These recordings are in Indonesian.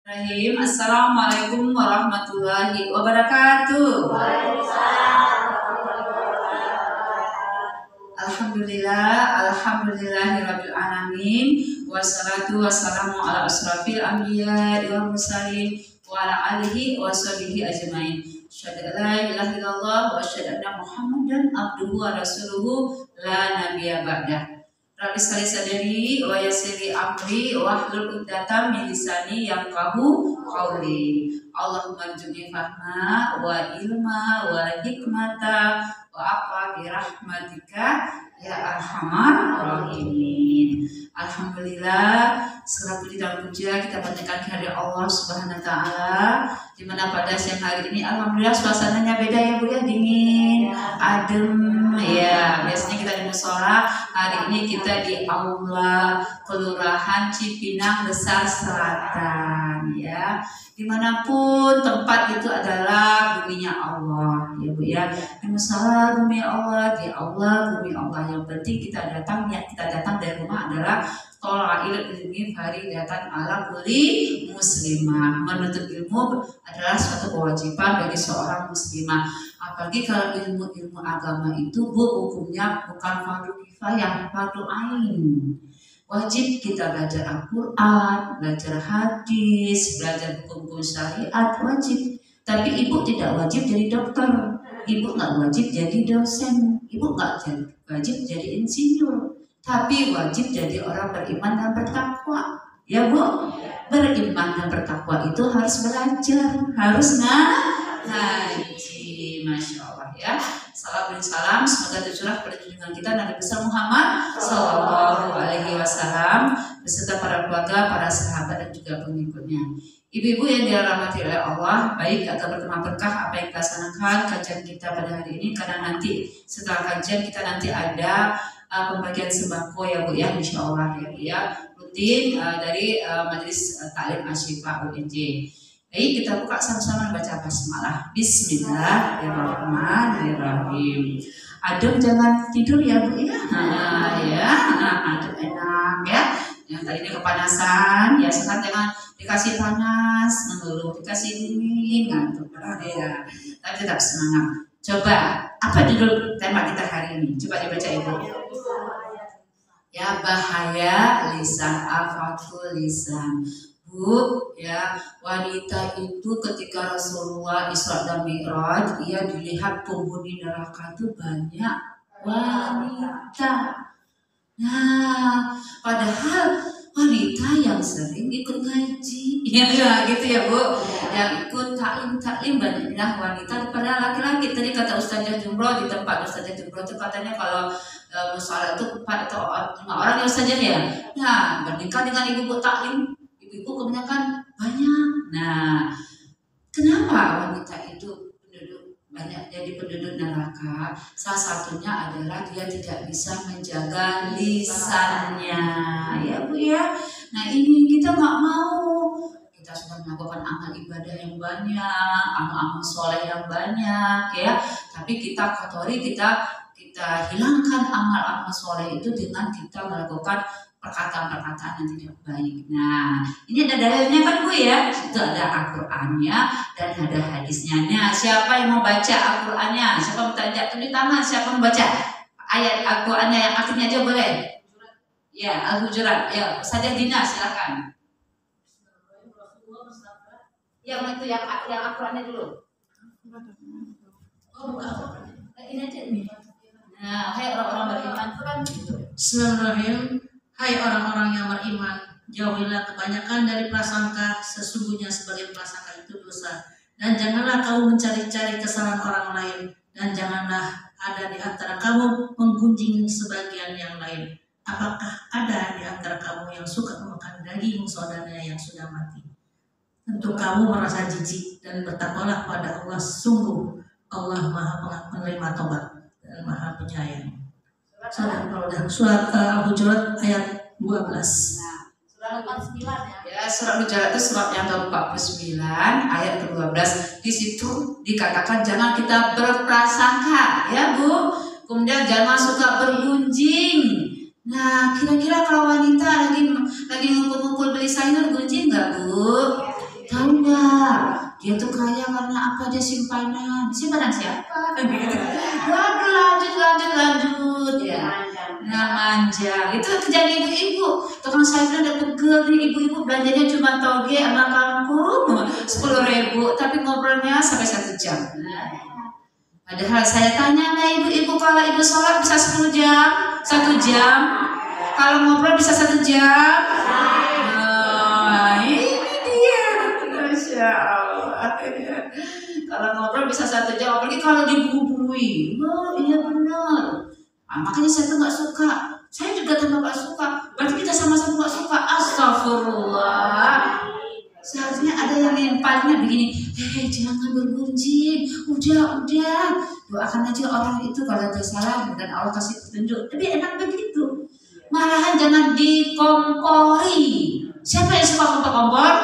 Assalamualaikum warahmatullahi wabarakatuh. Alhamdulillahirabbil alamin. Wassalatu wassalamu ala asrafil anbiya'i wal mursalin wa ala alihi wa sahbihi ajmain. Asyhadu an la ilaha illallah wa asyhadu anna Muhammadan abduhu wa rasuluhu la nabiyya ba'dah. Rabbi sholli sadri wa yassir amri wahlul 'uqdatam min lisani yafqahu qawli. Allahumma rzuqni fahma wa ilma wa hikmata wa afa bi rahmatika ya arhamar rahimin. Alhamdulillah, segala puji dan puja kita panjatkan kehadirat Allah Subhanahu wa taala, di mana pada siang hari ini alhamdulillah suasananya beda ya Bu ya, dingin, adem ya. Biasanya kita di mushola, hari ini kita di aula Kelurahan Cipinang Besar Selatan ya. Dimanapun tempat itu adalah buminya Allah ya Bu ya. Di mushola bumi Allah, di aula bumi Allah. Yang penting kita datang, ya kita datang dari rumah adalah tola'il ilmi faridatan ala kulli muslimah. Menuntut ilmu adalah suatu kewajiban bagi seorang muslimah. Apalagi kalau ilmu agama itu Bu, hukumnya bukan fardu kifayah, fardu ain. Wajib kita belajar Al-Quran, belajar hadis, belajar hukum syariat, wajib. Tapi ibu tidak wajib jadi dokter, ibu nggak wajib jadi dosen, ibu nggak wajib jadi insinyur. Tapi wajib jadi orang beriman dan bertakwa. Ya Bu, beriman dan bertakwa itu harus belajar, harus ngaji. Masya Allah ya. Salam dan salam semoga tercurah pada junjungan kita Nabi besar Muhammad Sallallahu Alaihi Wasallam beserta para keluarga, para sahabat dan juga pengikutnya. Ibu-ibu yang dirahmati oleh Allah, baik agar berkah berkah apa yang kita laksanakan kajian kita pada hari ini, karena nanti setelah kajian kita nanti ada pembagian sembako ya Bu ya, insya Allah ya Bu ya, rutin dari Majelis Taklim Asyifa UNJ. Baik, kita buka sama-sama baca basmalah. Bismillahirrahmanirrahim. Adem jangan tidur ya Bu ya. Adem enak ya. Yang tadinya kepanasan ya sekarang jangan dikasih panas, mengeluh, dikasih dingin, ngantuk ya. Tapi tetap semangat. Coba, apa judul tema kita hari ini? Coba dibaca Ibu. Ya, bahaya lisan, afatul lisan. Bu, ya, wanita itu ketika Rasulullah Isra dan Mi'raj, ia dilihat penghuni neraka itu banyak wanita. Nah, padahal wanita yang sering ikut ngaji, ya gitu ya Bu, yang ikut taklim banyaknya wanita daripada laki-laki. Tadi kata Ustazah Jumroh di tempat Ustazah Jumroh itu katanya kalau musyawarah itu 4 atau 5 orang ya Ustazah ya. Nah, bandingkan dengan ibu-ibu taklim, ibu kebanyakan banyak. Nah, kenapa wanita itu banyak jadi penduduk neraka? Salah satunya adalah dia tidak bisa menjaga lisannya, ya Bu ya. Nah ini kita nggak mau. Kita sudah melakukan amal ibadah yang banyak, amal-amal soleh yang banyak, ya. Tapi kita kotori, kita hilangkan amal-amal soleh itu dengan kita melakukan perkataan-perkataan yang tidak baik. Nah, ini ada dalilnya kan Bu ya? Itu ada Al-Qur'annya dan ada hadisnya. Nah, siapa yang mau baca Al-Qur'annya? Siapa mau tanya tulis tangan? Siapa mau baca ayat Al-Qur'annya yang akhirnya aja boleh? Ya, Al-Hujurat. Ya, Ustazah Dina silakan. Yang itu yang Al-Qur'annya dulu. Oh, bukan. Ini aja nih. Nah, hai orang-orang beriman kan gitu. Bismillahirrahmanirrahim. Hai orang-orang yang beriman, jauhilah kebanyakan dari prasangka, sesungguhnya sebagai prasangka itu dosa. Dan janganlah kamu mencari-cari kesalahan orang lain, dan janganlah ada di antara kamu menggunjing sebagian yang lain. Apakah ada di antara kamu yang suka memakan daging saudaranya yang sudah mati? Tentu kamu merasa jijik dan bertakwalah pada Allah. Sungguh Allah Maha penerima tobat dan Maha penyayang. Surat Al-Hujurat ayat 12. Nah, surat 49 ya. Ya, surat Al-Hujurat itu surat yang ke-49 ayat ke-12. Di situ dikatakan jangan kita berprasangka, ya Bu. Kemudian jangan suka bergunjing. Nah, kira-kira kalau wanita lagi ngumpul-ngumpul beli sayur gunjing nggak Bu? Dia tuh kaya karena apa? Dia simpanan siapa? Waduh, lanjut ya. Nah, manja. Itu kerjaan ibu-ibu. Tukang sayur udah pegel nih, ibu-ibu belanjanya cuma toge sama kangkung 10.000, tapi ngobrolnya sampai 1 jam. Padahal saya tanya sama ibu-ibu, kalau ibu sholat bisa 10 jam, 1 jam. Kalau ngobrol bisa 1 jam. Nah, ini dia. Masya Allah. Kalau ngobrol bisa 1 jam, apalagi kalau diburu-burui. Oh iya benar. Nah, makanya saya tuh nggak suka. Saya juga tambah nggak suka. Berarti kita sama-sama nggak suka. Astagfirullah. Seharusnya ada yang nimpalnya begini. Jangan bergunjing. Udah. Doakan aja orang itu kalau ada salah dan Allah kasih petunjuk. Tapi enak begitu. Malahan jangan dikompori. Siapa yang suka kompor-kompor?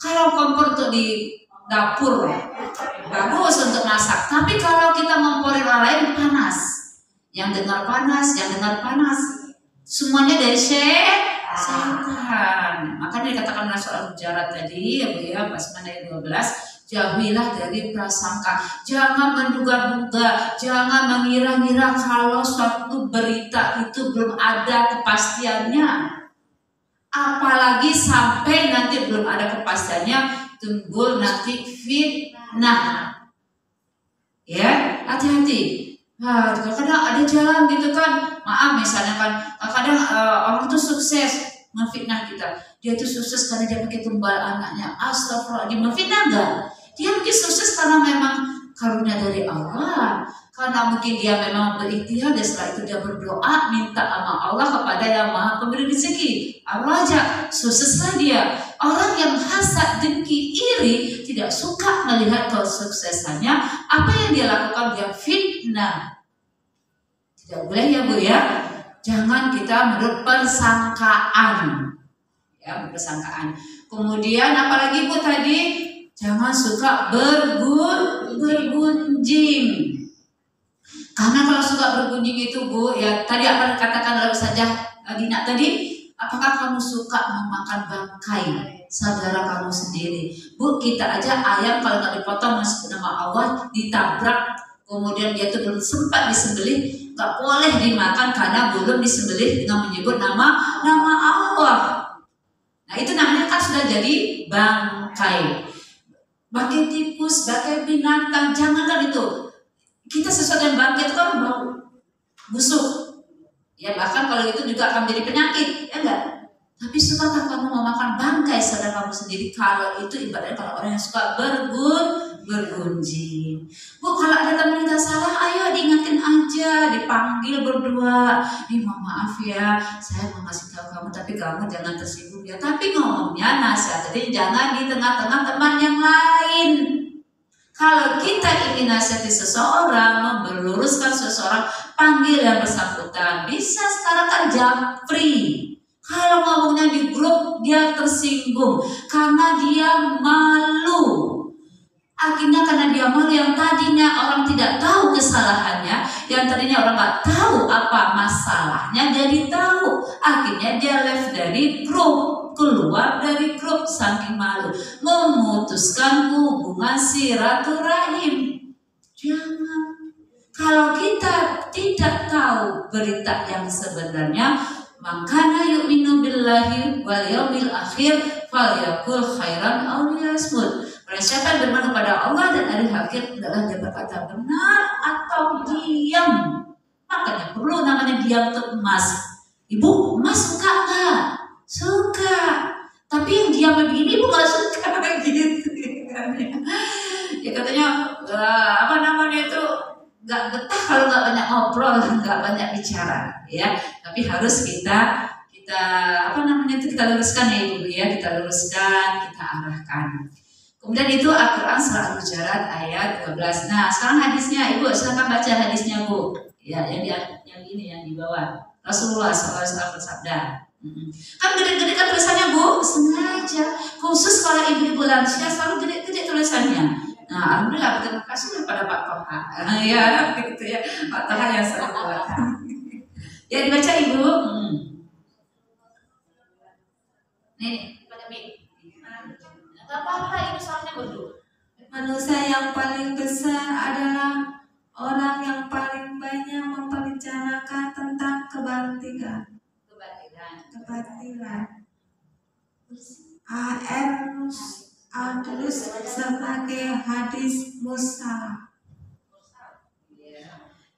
Kalau kompor untuk di dapur bagus untuk masak. Tapi kalau kita ngomporin orang lain panas. Yang dengar panas, semuanya dari setan. Makanya dikatakan dalam surah Al-Hujurat tadi, ya Bu ya, pas ayat 12, jauhilah dari prasangka. Jangan menduga-duga, jangan mengira-ngira kalau suatu berita itu belum ada kepastiannya. Apalagi sampai nanti belum ada kepastiannya, timbul nanti fitnah. Ya, hati-hati. Nah, kadang-kadang ada jalan gitu kan, maaf misalnya kan, kadang orang tuh sukses memfitnah kita. Dia tuh sukses karena dia pakai tumbal anaknya. Astagfirullahaladzim, memfitnah enggak? Dia mungkin sukses karena memang karunia dari Allah. Karena mungkin dia memang berikhtiar dan setelah itu dia berdoa minta sama Allah kepada yang Maha Pemberi rezeki. Allah aja sukseslah dia. Orang yang hasad, dengki, iri tidak suka melihat kesuksesannya. Apa yang dia lakukan? Dia fitnah. Tidak boleh ya Bu ya. Jangan kita menurut persangkaan. Ya, persangkaan. Kemudian apalagi Bu tadi? Jangan suka bergunjing. Karena kalau suka bergunjing itu Bu, ya tadi apa dikatakan dalam sajah Dina tadi, apakah kamu suka memakan bangkai saudara kamu sendiri? Bu, kita aja ayam kalau nggak dipotong masuk nama Allah, ditabrak, kemudian dia tuh belum sempat disembelih, nggak boleh dimakan karena belum disembelih dengan menyebut nama Allah. Nah itu namanya kan sudah jadi bangkai. Bangkai tikus, bangkai binatang, jangankan itu. Kita sesuatu yang bangkit itu kan bau busuk, ya bahkan kalau itu juga akan menjadi penyakit, ya enggak? Tapi sukakah kamu memakan bangkai saudara kamu sendiri? Kalau itu ibaratnya kalau orang yang suka bergunjing. Bu, kalau ada teman kita salah, ayo diingatin aja, dipanggil berdua. Mohon maaf ya, saya mau ngasih tahu kamu, tapi kamu jangan tersinggung ya. Tapi ngomongnya nasihat, jadi jangan di tengah-tengah teman yang lain. Kalau kita ingin nasihati seseorang, meluruskan seseorang, panggil yang bersangkutan. Bisa sekarang kan japri. Kalau ngomongnya di grup, dia tersinggung karena dia malu. Akhirnya karena dia malu, yang tadinya orang tidak tahu kesalahannya, yang tadinya orang nggak tahu apa masalahnya, jadi tahu. Akhirnya dia left dari grup, keluar dari grup saking malu, memutuskan hubungan silaturahim. Jangan. Kalau kita tidak tahu berita yang sebenarnya, makana yu'minu billahi wal yaumil akhir falyaqul khairan aw liyasmut. Siapa yang beriman kepada Allah dan hari akhir adalah dia berkata benar atau diam. Makanya perlu namanya diam untuk emas. Ibu, emas suka nggak? Suka. Tapi yang diam begini ibu nggak suka gitu. Ya katanya apa namanya itu nggak betah kalau nggak banyak ngobrol, nggak banyak bicara, ya. Tapi harus kita apa namanya itu kita luruskan ya ibu ya, kita luruskan, kita arahkan. Kemudian itu Al-Quran surah Al-Hujurat ayat 12. Nah sekarang hadisnya, ibu silakan baca hadisnya Bu. Ya yang ini yang di bawah. Rasulullah SAW bersabda. Kan gede-gede kan tulisannya Bu, sengaja. Khusus kalau ibu-ibu lansia selalu gede-gede tulisannya. Nah alhamdulillah terima kasih kepada Pak Toha. Ya gitu ya, Pak Toha yang selalu buat. Ya dibaca ibu. Nih pada Mi. Gak apa-apa, ini soalnya bodoh. Manusia yang paling besar adalah orang yang paling banyak membicarakan tentang kebatilan. Al-Qudus sebagai hadis mursal.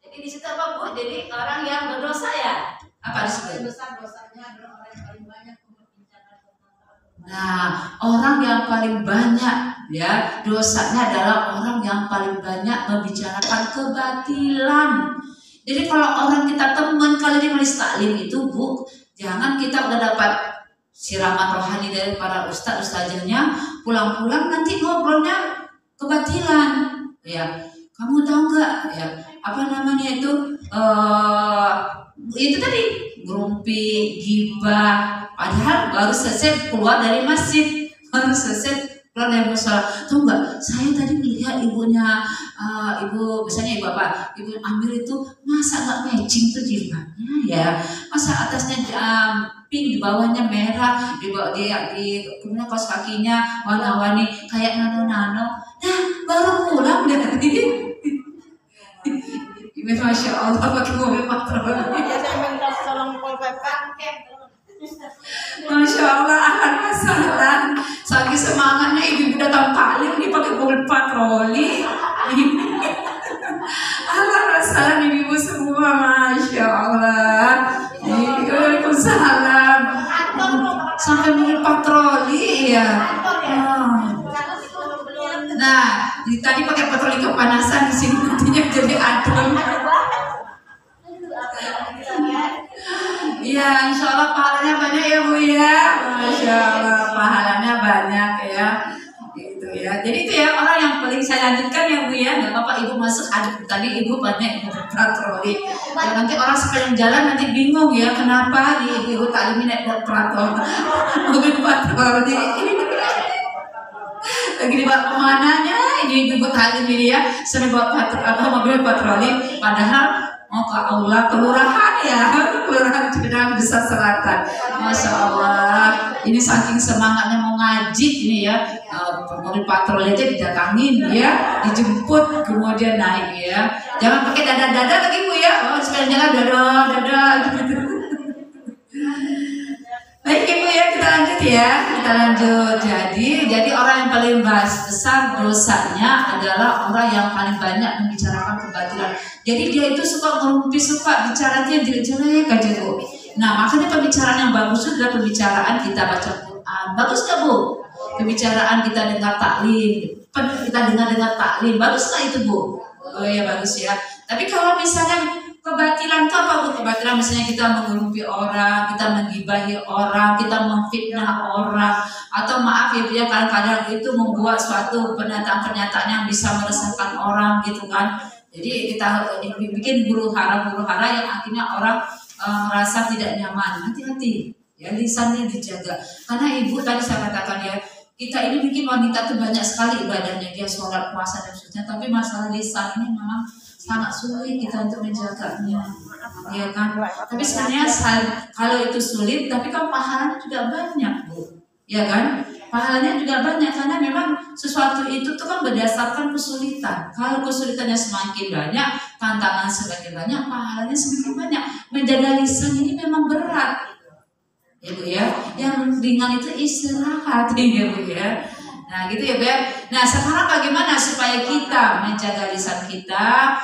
Jadi di situ apa Bu? Jadi orang yang berdosa ya? Apa disebut? Dosa-dosanya adalah orang yang paling banyak membicarakan tentang. Nah, orang yang paling banyak ya dosanya adalah orang yang paling banyak membicarakan kebatilan. Jadi kalau orang kita teman kali ini majelis taklim itu Bu, jangan kita udah dapat siraman rohani dari para ustazahnya, pulang-pulang nanti ngobrolnya kebatilan. Ya, kamu tahu nggak ya apa namanya itu tadi ngerumpi, gibah, padahal baru selesai keluar dari masjid, baru selesai keluar dari musola. Tahu nggak? Saya tadi melihat ibunya, misalnya ibu apa? Ibu Amir itu masa nggak matching tuh jilbabnya ya? Masa atasnya pink, di bawahnya merah, di kemudian kaos kakinya warna-warni kayak nano-nano. Nah, baru pulang dari Masya Allah pakai mobil patroli. Ya saya minta tolong Pol PP. Masya Allah, ahlan masalah. Saking semangatnya ibu datang taklim nih pakai mobil patroli. Ahlan masalah ibu semua, Masya Allah. Waalaikumsalam. Sampai mobil patroli ya. Nah, tadi pakai patroli kepanasan, di sini nantinya jadi adem. Iya, insya Allah pahalanya banyak ya Bu ya. Masya Allah pahalanya banyak ya. Gitu ya. Jadi itu ya orang yang paling saya lanjutkan ya Bu ya. Gak apa-apa Ibu masuk adem tadi Ibu banyak patroli. Ya, nanti orang sepanjang jalan nanti bingung ya kenapa di Ibu taklim naik patroli, mobil patroli. Lagi dibawa kemananya ini ibu taklim ini ya, sering bawa mobil patroli, padahal mau ke aula kelurahan ya, kelurahan Cipinang Besar Selatan. Masya Allah, ini saking semangatnya mau ngaji ini ya, mobil patroli aja didatangin ya, dijemput kemudian naik ya. Jangan pakai dada-dada lagi Bu ya, sepeda jalan dada gitu. Baik Ibu ya, kita lanjut ya, kita lanjut. Jadi orang yang paling besar dosanya adalah orang yang paling banyak membicarakan kebatilan. Jadi dia itu suka ngerumpi, suka bicaranya jelek-jelek aja Bu. Nah makanya pembicaraan yang bagus itu adalah pembicaraan kita baca Quran. Bagus gak Bu? Pembicaraan kita dengar taklim, kita dengar taklim, bagus gak itu Bu? Oh ya bagus ya. Tapi kalau misalnya kebatilan itu apa Bu? Kebatilan misalnya kita mengerumpi orang, kita menggibahi orang, kita memfitnah orang, atau maaf ya Bu ya, kadang-kadang itu membuat suatu pernyataan-pernyataan yang bisa meresahkan orang gitu kan. Jadi kita bikin huru-hara yang akhirnya orang merasa tidak nyaman. Hati-hati ya, lisannya dijaga. Karena Ibu tadi saya katakan ya, kita ini bikin wanita itu banyak sekali ibadahnya, dia sholat, puasa dan sebagainya, tapi masalah lisan ini memang sangat sulit kita untuk menjaganya, ya kan? Tapi sebenarnya kalau itu sulit, tapi kan pahalanya juga banyak Bu, ya kan? Pahalanya juga banyak karena memang sesuatu itu tuh kan berdasarkan kesulitan. Kalau kesulitannya semakin banyak, tantangan semakin banyak, pahalanya semakin banyak. Menjaga lisan ini memang berat, ya Bu ya. Yang ringan itu istirahat, ya Bu ya. Nah gitu ya Bu ya. Nah sekarang bagaimana supaya kita menjaga lisan kita?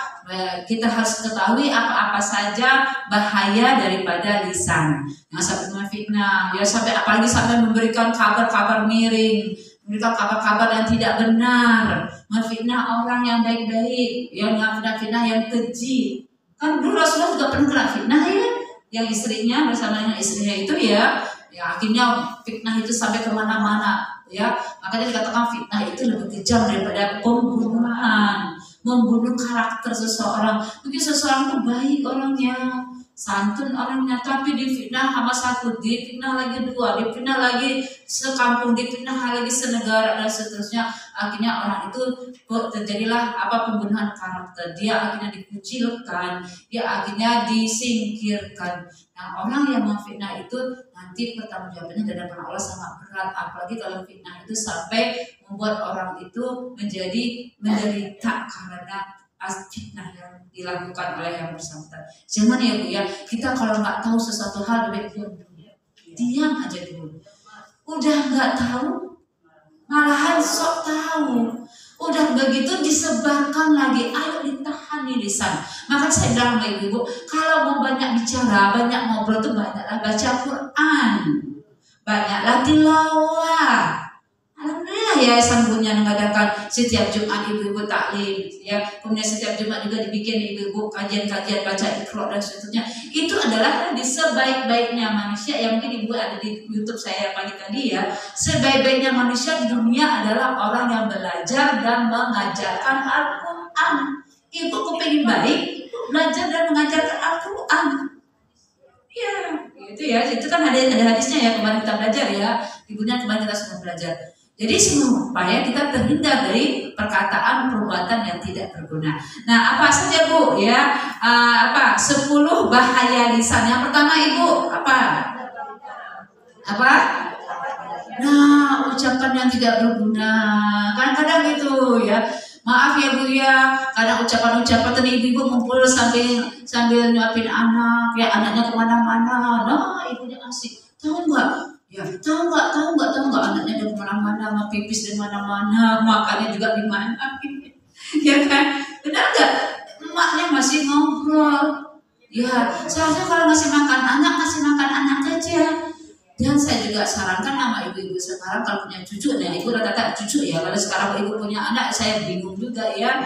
Kita harus ketahui apa-apa saja bahaya daripada lisan. Yang sampai memfitnah, ya sampai apalagi sampai memberikan kabar-kabar miring, memberikan kabar-kabar yang tidak benar, memfitnah orang yang baik-baik, yang fitnah yang keji. Kan dulu Rasulullah juga pernah kena fitnah ya, yang istrinya bersama dengan istrinya itu ya akhirnya fitnah itu sampai kemana-mana ya. Makanya dikatakan fitnah itu lebih kejam daripada pembunuhan, membunuh karakter seseorang. Mungkin seseorang itu baik orangnya, santun orangnya, tapi difitnah sama satu, difitnah lagi dua, difitnah lagi sekampung, difitnah lagi senegara dan seterusnya. Akhirnya orang itu terjadilah pembunuhan karakter. Dia akhirnya dikucilkan, dia akhirnya disingkirkan. Nah, orang yang memfitnah itu nanti pertanggungjawabannya di hadapan Allah sangat berat, apalagi kalau fitnah itu sampai membuat orang itu menjadi menderita karena fitnah yang dilakukan oleh yang bersangkutan. Jangan ya Bu ya, kita kalau nggak tahu sesuatu hal lebih diam aja dulu. Udah nggak tahu, malahan sok tahu. Udah begitu disebarkan lagi, ayo ditahan nih lisan. Maka saya bilang sama ibu, kalau mau banyak bicara, banyak ngobrol tuh banyaklah baca Quran, banyaklah tilawah. Alhamdulillah ya sanggunya mengadakan setiap Jumat ibu-ibu taklim ya, kemudian setiap Jumat juga dibikin ibu-ibu kajian-kajian baca Iqra dan seterusnya. Itu adalah sebaik-baiknya manusia yang mungkin ibu ada di YouTube saya pagi tadi ya. Sebaik-baiknya manusia di dunia adalah orang yang belajar dan mengajarkan Al-Quran. Ibu kepengen baik, belajar dan mengajarkan Al-Quran. Ya, itu ya. Itu kan ada hadisnya ya, kemarin kita belajar ya. Ibunya kemarin kita sudah belajar. Jadi supaya kita terhindar dari perkataan perbuatan yang tidak berguna. Nah, apa saja Bu ya? 10 bahaya lisan. Yang pertama Ibu apa? Nah, ucapan yang tidak berguna. Kadang-kadang gitu ya. Maaf ya Bu ya, kadang ucapan-ucapan tadi ibu ngumpul sambil nyuapin anak, ya anaknya kemana-mana. Nah, ibunya asik. Tahu nggak? Ya, tahu nggak anaknya udah kemana-mana, mau pipis di mana-mana, makannya juga di mana, ya kan? Benar nggak? Emaknya masih ngobrol. Ya, seharusnya kalau ngasih makan anak aja. Dan saya juga sarankan sama ibu-ibu sekarang kalau punya cucu, nah ibu rata-rata cucu ya. Kalau sekarang ibu punya anak, saya bingung juga ya.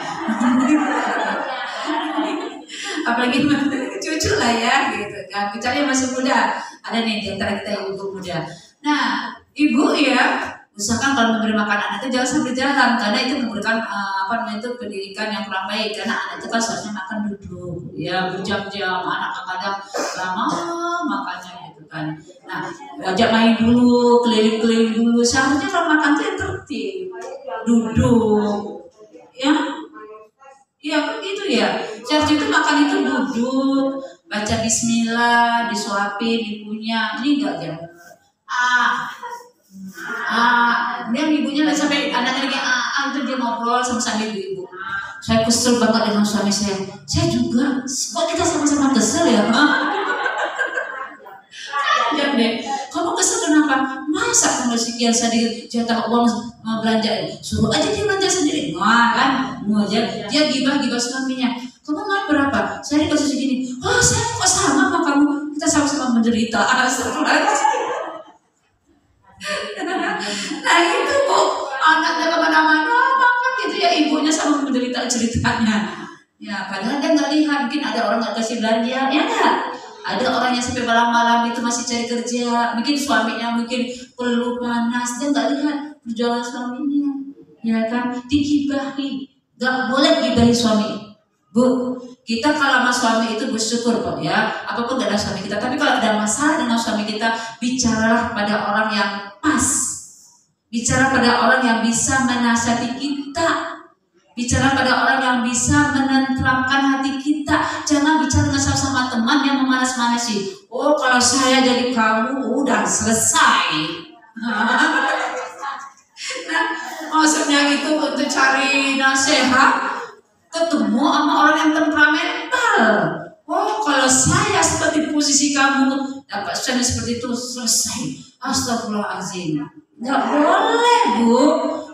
Apalagi cucu lah ya, gitu kan. Kecuali masih muda. Ada nih di antara kita ibu muda. Nah, ibu ya, usahakan kalau memberi makan anak itu jangan sambil jalan, karena itu memberikan pendidikan yang kurang baik. Karena anak itu kan seharusnya makan duduk, ya berjam-jam. Anak kadang lama makannya gitu kan. Nah, ajak main dulu, keliling-keliling dulu. Seharusnya kalau makan itu yang tertib, duduk, ya. Iya kan gitu ya. Seharusnya itu makan itu duduk, baca bismillah, disuapin ibunya. Ini enggak ya. Dia ibunya sampai anaknya lagi itu dia ngobrol sama ibu. Saya kesel banget dengan suami saya. Saya juga. Kok kita sama-sama kesel ya? Ya deh. Kamu kesel kenapa? Masa kamu sekian sedikit jatah uang belanja, suruh aja dia belanja sendiri. Wah kan, dia gibah suaminya. Kamu mau berapa? Saya dikasih segini. Oh, saya kok sama kamu? Kita sama-sama menderita. Nah itu Bu, anaknya kemana-mana makan gitu ya, ibunya sama menderita ceritanya. Ya padahal dia nggak lihat, mungkin ada orang nggak kasih belanja, ya nggak? Ada orang yang sampai malam-malam itu masih cari kerja, mungkin suaminya mungkin perlu panas, dia nggak lihat perjuangan suaminya, ya kan? Digibahi, nggak boleh gibahi suami. Bu, kita kalau sama suami itu bersyukur kok ya, apapun gak ada suami kita. Tapi kalau ada masalah dengan suami kita, bicaralah pada orang yang pas, bicara pada orang yang bisa menasihati kita, bicara pada orang yang bisa menenteramkan hati kita. Jangan bicara dengan sama teman yang memanas-manasi. Oh, kalau saya jadi kamu udah selesai. Nah, maksudnya itu untuk cari nasihat, ketemu sama orang yang temperamental. Oh, kalau saya seperti posisi kamu dapat suami seperti itu, selesai. Astagfirullahaladzim. Nggak boleh Bu.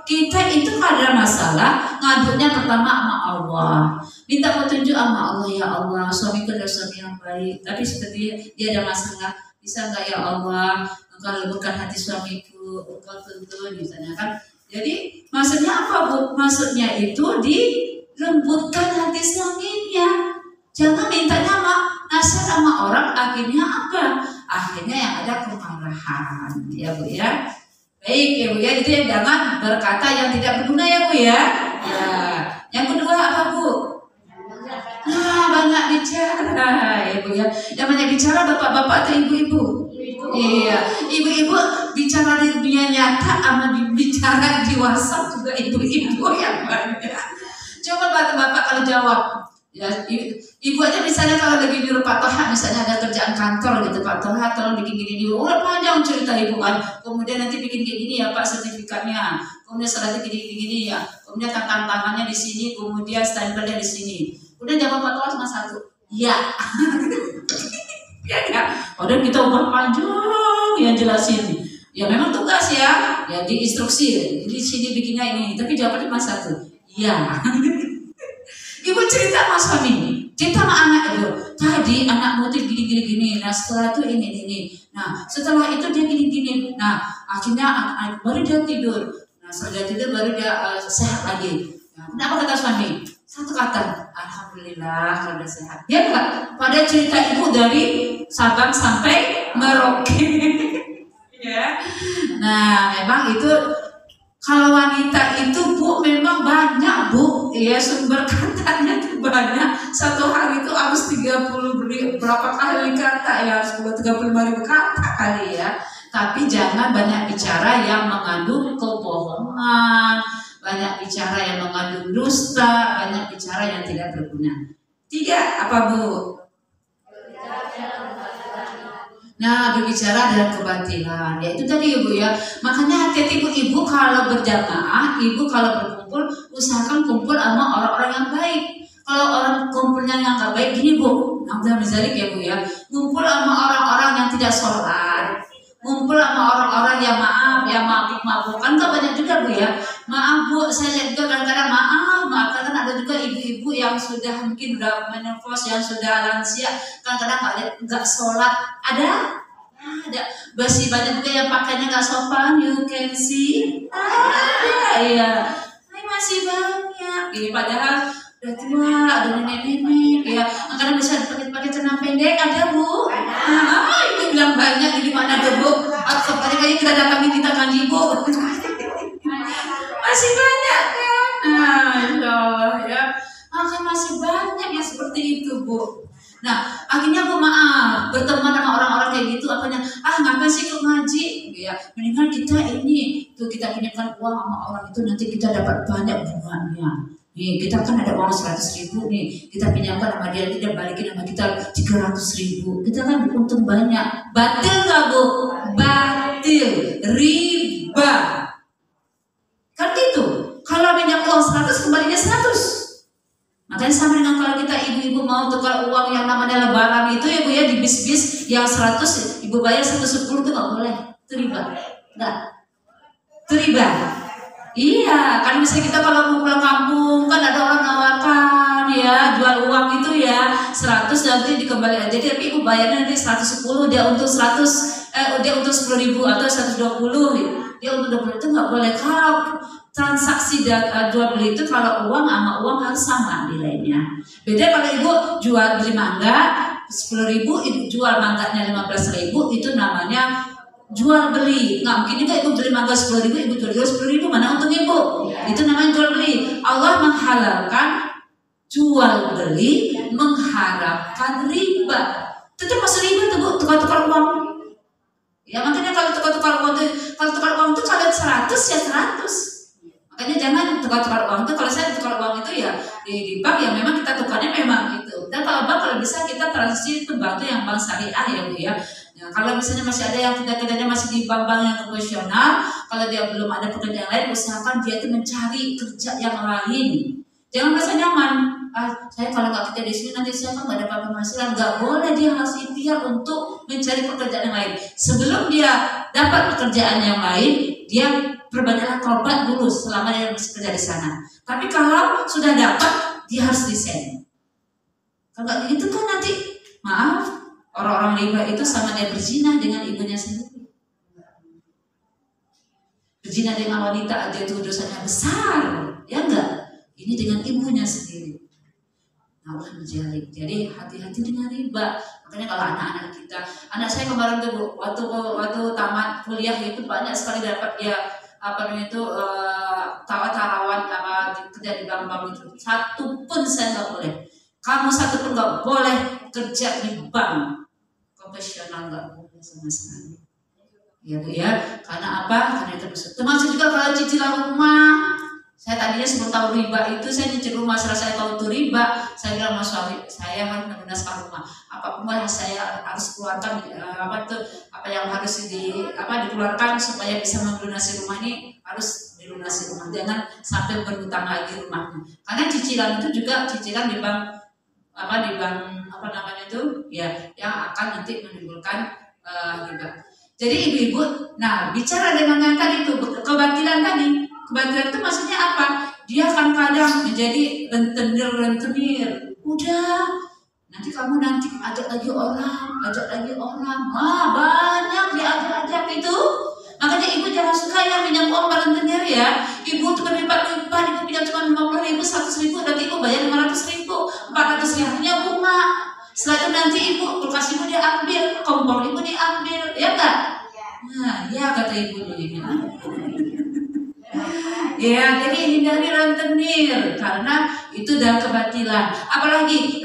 Kita itu kalau ada masalah ngadunya pertama sama Allah, minta petunjuk sama Allah. Ya Allah, suamiku adalah suami yang baik, tapi seperti dia ada masalah, bisa nggak ya Allah engkau lembutkan hati suamiku, engkau tuntun misalnya kan. Jadi maksudnya apa Bu? Maksudnya itu dilembutkan hati suaminya. Jangan mintanya nasihat sama orang, akhirnya apa? Akhirnya yang ada kemarahan, ya Bu ya. Baik ya Bu ya, itu ya, jangan berkata yang tidak berguna ya Bu ya. Ya. Yang kedua apa Bu? Nah, banyak bicara, ibu ya. Yang banyak bicara bapak-bapak atau ibu-ibu? Iya, ibu-ibu bicara di dunia nyata sama bicara di WhatsApp juga ibu-ibu yang banyak. Coba bapak-bapak kalau jawab. Ya, ibu aja misalnya kalau lagi nyuruh Pak Toha, misalnya ada kerjaan kantor gitu, Pak Toha tolong bikin gini dulu, udah panjang cerita ibu kan, kemudian nanti bikin kayak gini ya Pak sertifikatnya, kemudian setelah itu gini ya, kemudian tantangannya di sini, kemudian stempelnya di sini, kemudian jawab Pak Toha cuma satu, ya, ya enggak, padahal kita udah panjang yang jelasin, ya memang tugas ya di instruksi, di sini bikinnya ini, tapi jawabannya cuma satu, ya. Ibu cerita sama suami, cerita sama anak ibu. Tadi anak motif gini. Nah setelah itu ini. Nah setelah itu dia gini. Nah akhirnya baru dia tidur. Nah setelah dia tidur baru dia sehat lagi. Nah, kenapa kata suami? Satu kata, alhamdulillah kalau udah sehat. Ya enggak? Pada cerita ibu dari Sabang sampai Merauke. Ya. Nah memang itu. Kalau wanita itu Bu memang banyak Bu, ya sumber katanya tuh banyak. Satu hari itu harus 30 berapa kali kata ya, 35.000 kata kali ya. Tapi jangan banyak bicara yang mengandung kebohongan, banyak bicara yang mengandung dusta, banyak bicara yang tidak berguna. 3 apa Bu? Nah, berbicara dalam kebatilan, ya itu tadi ibu ya. Makanya hati-hati ibu kalau berjamaah, ibu kalau berkumpul, usahakan kumpul sama orang-orang yang baik. Kalau orang kumpulnya yang nggak baik, gini bu, nah misalnya ya bu ya, kumpul sama orang-orang yang tidak sholat, kumpul sama orang-orang yang maaf, yang mabuk-mabuk, kan nggak banyak juga bu ya. Maaf bu, saya lihat juga kadang-kadang maaf, kadang ada juga ibu-ibu yang sudah mungkin udah menopause, yang sudah lansia, kadang-kadang nggak sholat, ada basi banyak juga yang pakainya nggak sopan, you can see, iya, masih banyak, ini padahal udah tua, ada nenek-nenek, ya, kadang bisa dipakai celana pendek, ada bu, itu bilang banyak, jadi mana ada bu, atau kali kita datangi kita kan ibu, masih banyak ya, nah, insya Allah ya, masih banyak yang seperti itu bu. Nah, akhirnya aku maaf berteman sama orang-orang kayak gitu, apanya ngapain sih kok ngaji? Ya, mendingan kita ini tuh kita pinjamkan uang sama orang itu nanti kita dapat banyak bunganya. Nih, kita kan ada uang 100.000 nih, kita pinjamkan sama dia, dia balikin sama kita 300.000. Kita kan untung banyak. Batil nggak bu? Batil, riba. Kan gitu. Kalau pinjam uang 100 kembalinya 100. Makanya sama dengan kalau kita ibu-ibu mau tukar uang yang namanya lebaran itu ya bu ya, di bis-bis yang 100 ibu bayar 110 itu nggak boleh, itu riba, nggak, itu riba. Iya, kan misalnya kita kalau mau pulang kampung kan ada orang nawarkan ya jual uang itu ya 100 nanti dikembalikan, jadi tapi ibu bayarnya nanti 110, dia untuk 100 dia untuk 10.000 atau 120, dia untuk 20 itu nggak boleh. Kalau transaksi jual beli itu kalau uang sama uang harus sama nilainya. Beda kalau ibu jual beli mangga 10.000, ibu jual mangganya 15.000, itu namanya jual beli. Nggak mungkin juga ibu beli mangga 10.000, ibu jual 10.000, mana untung ibu? Itu namanya jual beli. Allah menghalalkan jual beli, mengharapkan riba. Itu termasuk riba tuh bu, tukar-tukar uang. Ya makanya kalau tukar-tukar uang itu, kalau tukar uang itu kalian 100 ya 100. Makanya jangan tukar-tukar uang itu. Kalau saya tukar uang itu ya di bank yang memang kita tukarnya memang itu. Dan kalau bank kalau bisa kita transisi ke bank itu yang bank syariah ya bu ya. Nah, kalau misalnya masih ada yang kerjanya masih di bank-bank yang konvensional, kalau dia belum ada pekerjaan lain, usahakan dia itu mencari kerja yang lain. Jangan merasa nyaman. Saya kalau nggak kerja di sini nanti saya kan nggak dapat penghasilan. Nggak boleh, dia harus ikhtiar untuk mencari pekerjaan yang lain. Sebelum dia dapat pekerjaan yang lain, dia perbanyaklah tobat dulu selama dia masih kerja di sana. Tapi kalau sudah dapat, dia harus resign. Kalau nggak begitu kan nanti, maaf, orang-orang riba itu sama dia berzina dengan ibunya sendiri. Berzina dengan wanita aja itu dosanya besar, ya enggak? Ini dengan ibunya sendiri. Allah menjalik. Jadi hati-hati dengan riba. Makanya kalau anak-anak kita, anak saya kemarin tuh waktu tamat kuliah itu banyak sekali dapat ya tarawat kerja di bank-bank itu. Satu pun saya nggak boleh. Kamu satu pun nggak boleh kerja di bank profesional, nggak boleh sama sekali. Ya Bu ya, karena apa? Karena itu termasuk juga kalau cicilan rumah. Saya tadinya sebelum tahu riba itu saya nyicil rumah, setelah saya tahu itu riba, saya bilang sama suami saya harus melunaskan rumah. Apapun yang saya harus keluarkan, apa yang harus dikeluarkan supaya bisa melunasi rumah ini harus dilunasi rumah. Jangan sampai berhutang lagi rumahnya. Karena cicilan itu juga cicilan di bank yang akan nanti menimbulkan riba. Jadi ibu-ibu, nah bicara dengan yang tadi itu kebatilan tadi. Kebatilan itu maksudnya apa? Dia akan kadang menjadi rentenir. Udah, nanti kamu ajak lagi orang, banyak diajak itu. Makanya ibu jangan suka ya pinjam uang rentenir ya. Ibu tuh berlipat-lipat, ibu pinjam cuma 50.000, 100.000, nanti ibu bayar 500.000, 400.000-nya bunga. Setelah itu nanti ibu kulkas ibu diambil, kompor ibu diambil, ya enggak? Nah, ya kata ibu nih. Ya, jadi hindari rentenir karena itu dalam kebatilan. Apalagi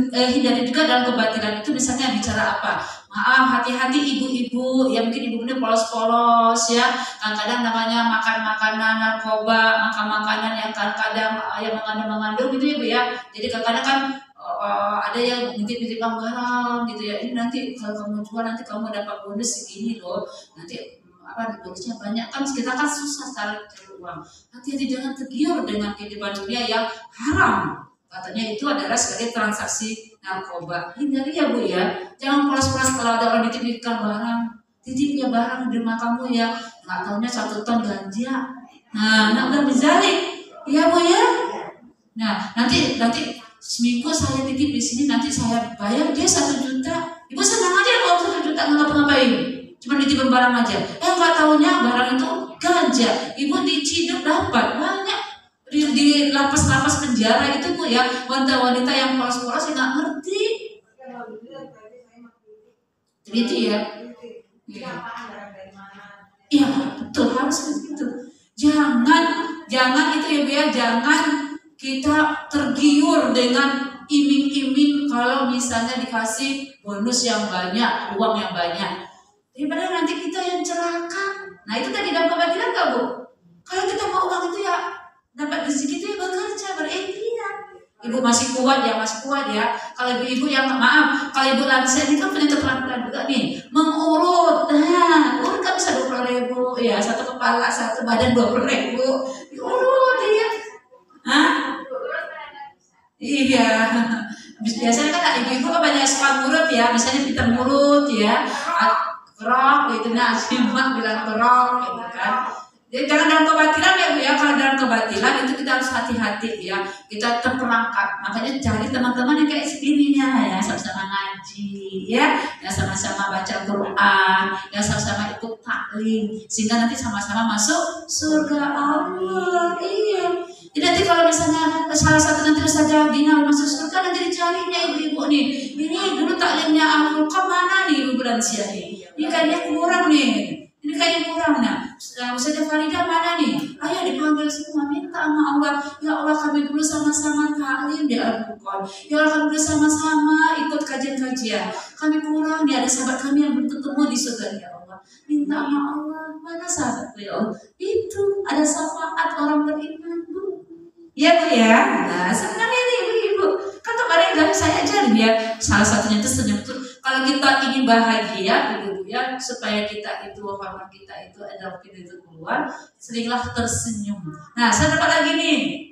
hindari juga dalam kebatilan itu misalnya bicara apa? Maaf, hati-hati ibu-ibu, ya mungkin ibu ini polos-polos ya. Kadang-kadang namanya makan makanan narkoba, makan makanan yang kadang-kadang yang mengandung gitu ya Bu ya. Jadi kadang-kadang kan ada yang nitip-nitip barang gitu ya. Ini nanti kalau kamu jual nanti kamu dapat bonus segini loh. Nanti bonusnya banyak, kan kita kan susah cari uang. Hati-hati jangan tergiur dengan kehidupan dunia yang haram. Katanya itu adalah sebagai transaksi narkoba. Hindari ya Bu ya. Jangan polos-polos kalau ada orang nitip-nitipkan barang. Titipnya barang di rumah kamu ya. Nggak tahunya 1 ton ganja. Nah udah bizalik. Ya Bu ya. Nah nanti seminggu saya titip di sini, nanti saya bayar dia 1 juta. Ibu senang aja kalau 1 juta nggak ngapa-ngapain. Cuma dititip barang aja. Nggak tahunya barang itu ganja. Ibu diciduk dapat banyak di lapas-lapas penjara itu Bu ya, wanita-wanita yang polos-polos yang nggak ngerti. Gitu ya. Iya betul, harus begitu. Jangan itu ya Bu ya, jangan kita tergiur dengan iming-iming kalau misalnya dikasih bonus yang banyak, uang yang banyak. Daripada nanti kita yang celaka. Nah itu tadi dalam kebatilan nggak Bu? Kalau kita mau uang itu ya dapat rezeki itu ya bekerja, berikhtiar. Ibu masih kuat ya. Kalau ibu yang kalau ibu lansia ini kan punya keterampilan juga nih, mengurut. Nah, urut kan bisa 20.000 ya, 1 kepala, 1 badan 20.000. Diurut ya. Hah? Iya. Biasanya kan ibu-ibu kan banyak suka ngurut ya, misalnya pintar ngurut ya. Kerok gitu, nah simak bilang kerok gitu kan. Jadi jangan dalam kebatilan ya Bu ya. Kalau dalam kebatilan itu kita harus hati-hati ya. Kita terperangkap. Makanya cari teman-teman yang kayak segininya ya, sama-sama ngaji ya, yang sama-sama baca Quran, yang sama-sama ikut taklim, sehingga nanti sama-sama masuk surga Allah. Iya. Jadi nanti kalau misalnya salah satu nanti saja Dina masuk surga, nanti dicarinya ibu-ibu nih. Ini dulu taklimnya Al-Furqan mana nih ibu lansia nih? Ini kayaknya kurang nih. Ini kayaknya kurang. Nah, Ustazah Farida mana nih? Ayo dipanggil semua, minta sama Allah. Ya Allah, kami dulu sama-sama taklim di Al-Furqan. Ya Allah, kami dulu sama-sama ikut kajian-kajian. Kami kurang nih, ada sahabat kami yang belum ketemu di surga ya Allah. Minta sama Allah. Mana sahabat ya Allah? Itu ada syafaat orang beriman Bu. Ya Bu ya. Nah, sebenarnya ini ibu-ibu kan kemarin udah saya ajarin ya. Salah satunya itu senyum tuh. Kalau kita ingin bahagia, ibu-ibu ya, supaya kita itu hormat kita itu endorfin itu keluar, seringlah tersenyum. Nah, saya dapat lagi nih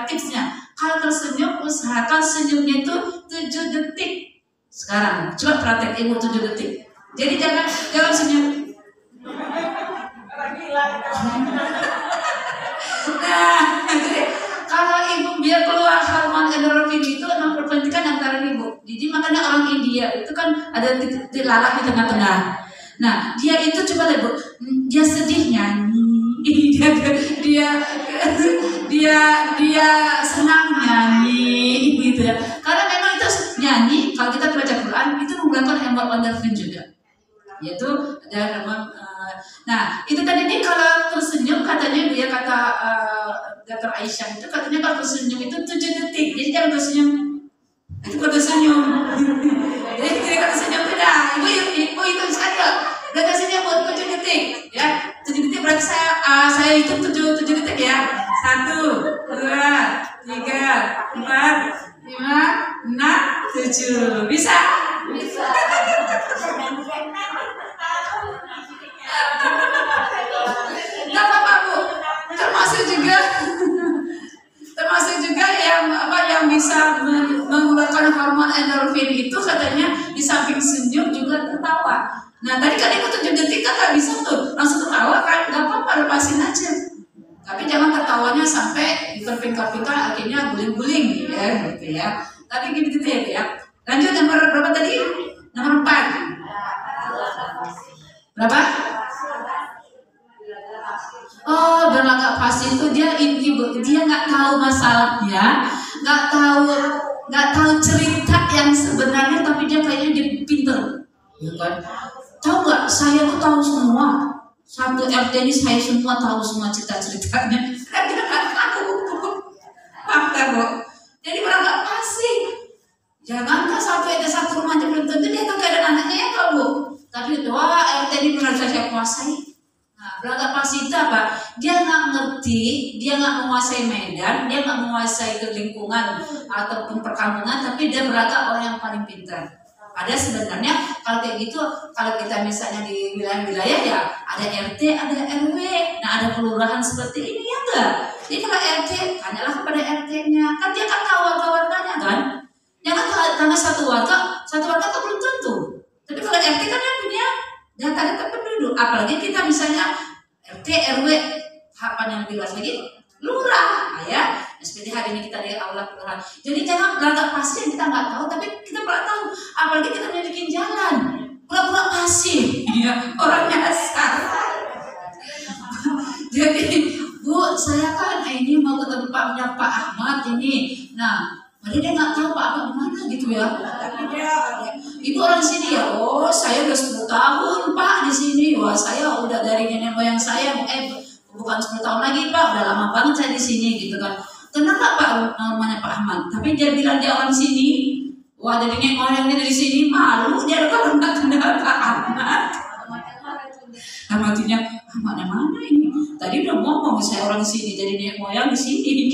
tipsnya. Kalau tersenyum, usahakan senyumnya itu 7 detik. Sekarang, coba praktek ibu 7 detik. Jadi jangan senyum. Nah, kalau ibu biar keluar hormon endorfin itu memang perpentingkan antara ibu. Jadi makanya orang India itu kan ada titik lalat di tengah-tengah. Nah, dia itu coba lihat Bu, dia sedih nyanyi, dia senang nyanyi gitu ya. Karena memang itu nyanyi kalau kita baca Quran itu menggunakan hormon endorfin juga. Yaitu ada hormon. Nah, itu tadi nih kalau tersenyum katanya Bu ya, kata Dr. Aisyah itu katanya kalau tersenyum itu 7 detik. Jadi jangan tersenyum. Itu kalau tersenyum. Jadi ketika tersenyum tidak. Ibu itu saja. Udah tersenyum buat 7 detik. Ya, 7 detik berarti saya hitung 7 detik ya. 1, 2, 3, 4, 5, 6, 7. Bisa? Bisa. Nggak apa-apa Bu. Termasuk juga yang bisa mengeluarkan hormon endorfin itu katanya di samping senyum juga tertawa. Nah tadi kan ikut 7 detik kan nggak bisa tuh langsung tertawa kan, nggak apa-apa, lepasin aja. Tapi jangan tertawanya sampai dikerping-kerpingkan akhirnya guling-guling ya gitu ya. Tapi gitu ya Bu ya. Lanjut nomor berapa tadi? Nomor 4. Berapa? Oh, berlagak pasti itu dia nggak tahu masalahnya, nggak tahu cerita yang sebenarnya, tapi dia kayaknya dia pinter, ya kan? Tahu nggak? Saya tuh tahu semua. Satu RT ini saya semua tahu semua cerita-ceritanya. Dia nggak tahu, fakta Bu. Jadi berlagak pasti. Jangankan satu RT satu rumah aja belum tentu dia tahu keadaan anaknya ya kak Bu. Tapi itu RT ini benar saya kuasai. Nah, berlagak pasti itu apa? Dia nggak ngerti, dia nggak menguasai medan, dia nggak menguasai lingkungan ataupun perkampungan, tapi dia berlagak orang yang paling pintar. Ada sebenarnya kalau kayak gitu, kalau kita misalnya di wilayah-wilayah ya ada RT, ada RW, nah ada kelurahan seperti ini ya enggak? Jadi kalau RT, tanyalah kepada RT-nya, kan dia kan tahu warga-warganya kan? Jangan karena satu warga kan belum tentu. Tapi kalau RT kan dia punya data-data penduduk, apalagi kita misalnya RT, RW, tahapan yang lebih luas lagi, lurah, ya. Seperti hari ini kita di aula kelurahan. Jadi jangan berlagak pasti yang kita nggak tahu, tapi kita pernah tahu. Apalagi kita menunjukin jalan, pura-pura pasif, ya, orangnya asal. Jadi Bu, saya kan ini mau ke tempatnya Pak Ahmad ini. Nah, padahal dia nggak tahu Pak Ahmad di mana gitu ya. Tapi dia, Ibu orang sini ya. Oh, saya udah 10 tahun Pak di sini. Wah, saya udah dari nenek moyang saya. Bukan 10 tahun lagi Pak, udah lama banget saya di sini gitu kan. Kenapa Pak namanya Pak Ahmad? Tapi dia bilang dia orang sini. Wah, jadi nenek moyangnya dari sini malu dia kalau nggak kenal Pak Ahmad. Ahmadnya Ahmad mana ini? Tadi udah ngomong saya orang sini, jadi nenek moyang di sini.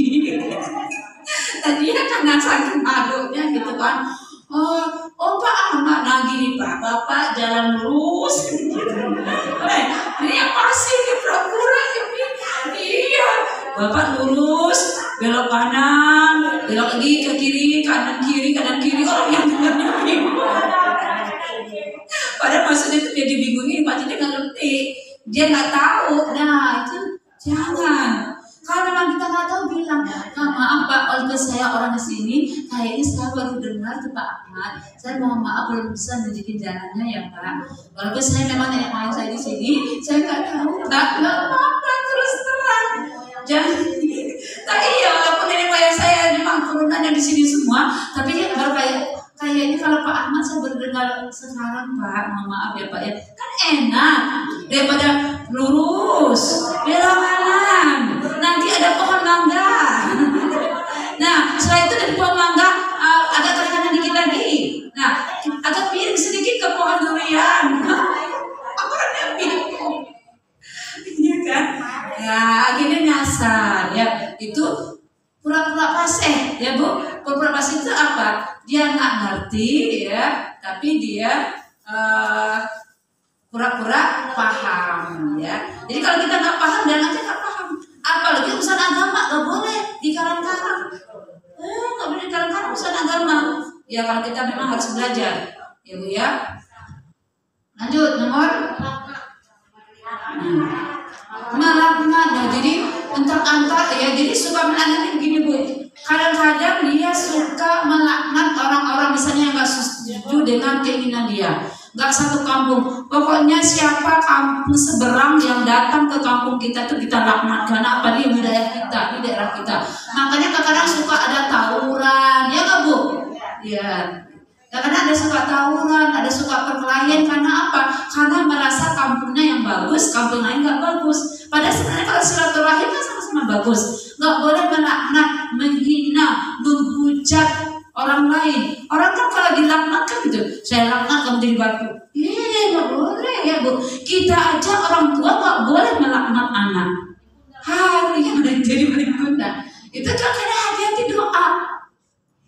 Tadinya karena saking malunya gitu kan. Oh Pak Ahmad, nah gini Pak, Bapak jalan lurus. Ini yang pasti di pura-pura ini. Iya, Bapak lurus, belok kanan, belok lagi ke kiri, kanan kiri, orang yang bingung. Padahal maksudnya itu dia dibingungin, Pak, dia nggak ngerti, dia nggak tahu. Nah itu jangan. Kalau memang kita nggak tahu bilang, maaf Pak, walaupun saya orang di sini, kayaknya saya baru dengar tuh Pak Ahmad. Saya mohon maaf belum bisa nunjukin jalannya ya Pak. Walaupun saya memang nenek moyang saya di sini, saya nggak tahu Pak. Nggak apa-apa, terus terang. Jangan. Tapi iya, walaupun nenek moyang saya memang turunannya di sini semua, tapi ya baru kayaknya kalau Pak Ahmad saya baru dengar sekarang Pak. Mohon maaf ya Pak ya. Kan enak daripada lurus belok kanan. Nanti ada pohon mangga. Nah, setelah itu dari pohon mangga agak ke kanan dikit lagi. Nah, agak miring sedikit ke pohon durian. Orangnya bingung. Iya kan? Ya, akhirnya nyasar ya. Itu pura-pura paseh ya Bu. Pura-pura paseh itu apa? Dia nggak ngerti ya, tapi dia pura-pura paham ya. Jadi kalau kita nggak paham dan aja nggak paham. Apalagi urusan agama gak boleh dikarang-karang. Gak boleh dikarang-karang urusan agama. Ya kalau kita memang harus belajar, ya Bu ya. Lanjut nomor melaknat. Nah, jadi antar ya. Jadi suka melaknat begini Bu. Kadang-kadang dia suka melaknat orang-orang misalnya yang gak setuju dengan keinginan dia. Gak satu kampung, pokoknya siapa kampung seberang yang datang ke kampung kita itu kita laknat. Karena apa? Di wilayah kita, di daerah kita. Makanya kadang-kadang suka ada tawuran, ya nggak Bu? Ya. Kadang-kadang ada suka tawuran, ada suka perkelahian. Karena apa? Karena merasa kampungnya yang bagus, kampung lain nggak bagus. Padahal sebenarnya kalau silaturahim kan sama-sama bagus. jadi berguna. Itu kan karena hati-hati doa.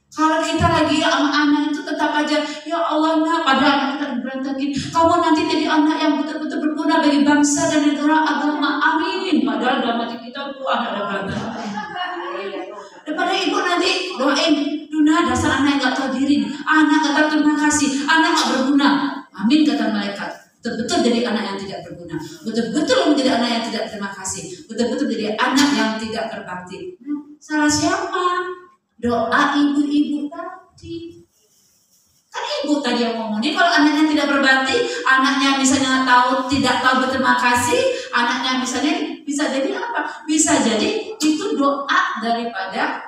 Kalau kita lagi sama anak itu tetap aja, ya Allah nak, pada anak kita berantakin. Kamu nanti jadi anak yang betul-betul berguna bagi bangsa dan negara agama. Amin. Padahal dalam hati kita tuh ada berantakan. Daripada ibu nanti doain, Duna dasar anak yang gak tahu diri nih. Anak gak tahu terima kasih, anak gak berguna. Amin kata malaikat. Betul-betul jadi anak yang tidak berguna. Betul-betul menjadi anak yang tidak terima kasih. Betul-betul jadi anak yang tidak berbakti. Salah siapa? Doa ibu-ibu tadi. Kan ibu tadi yang ngomong. Jadi kalau anaknya tidak berbakti, anaknya misalnya tidak tahu berterima kasih, anaknya misalnya bisa jadi apa? Bisa jadi itu doa daripada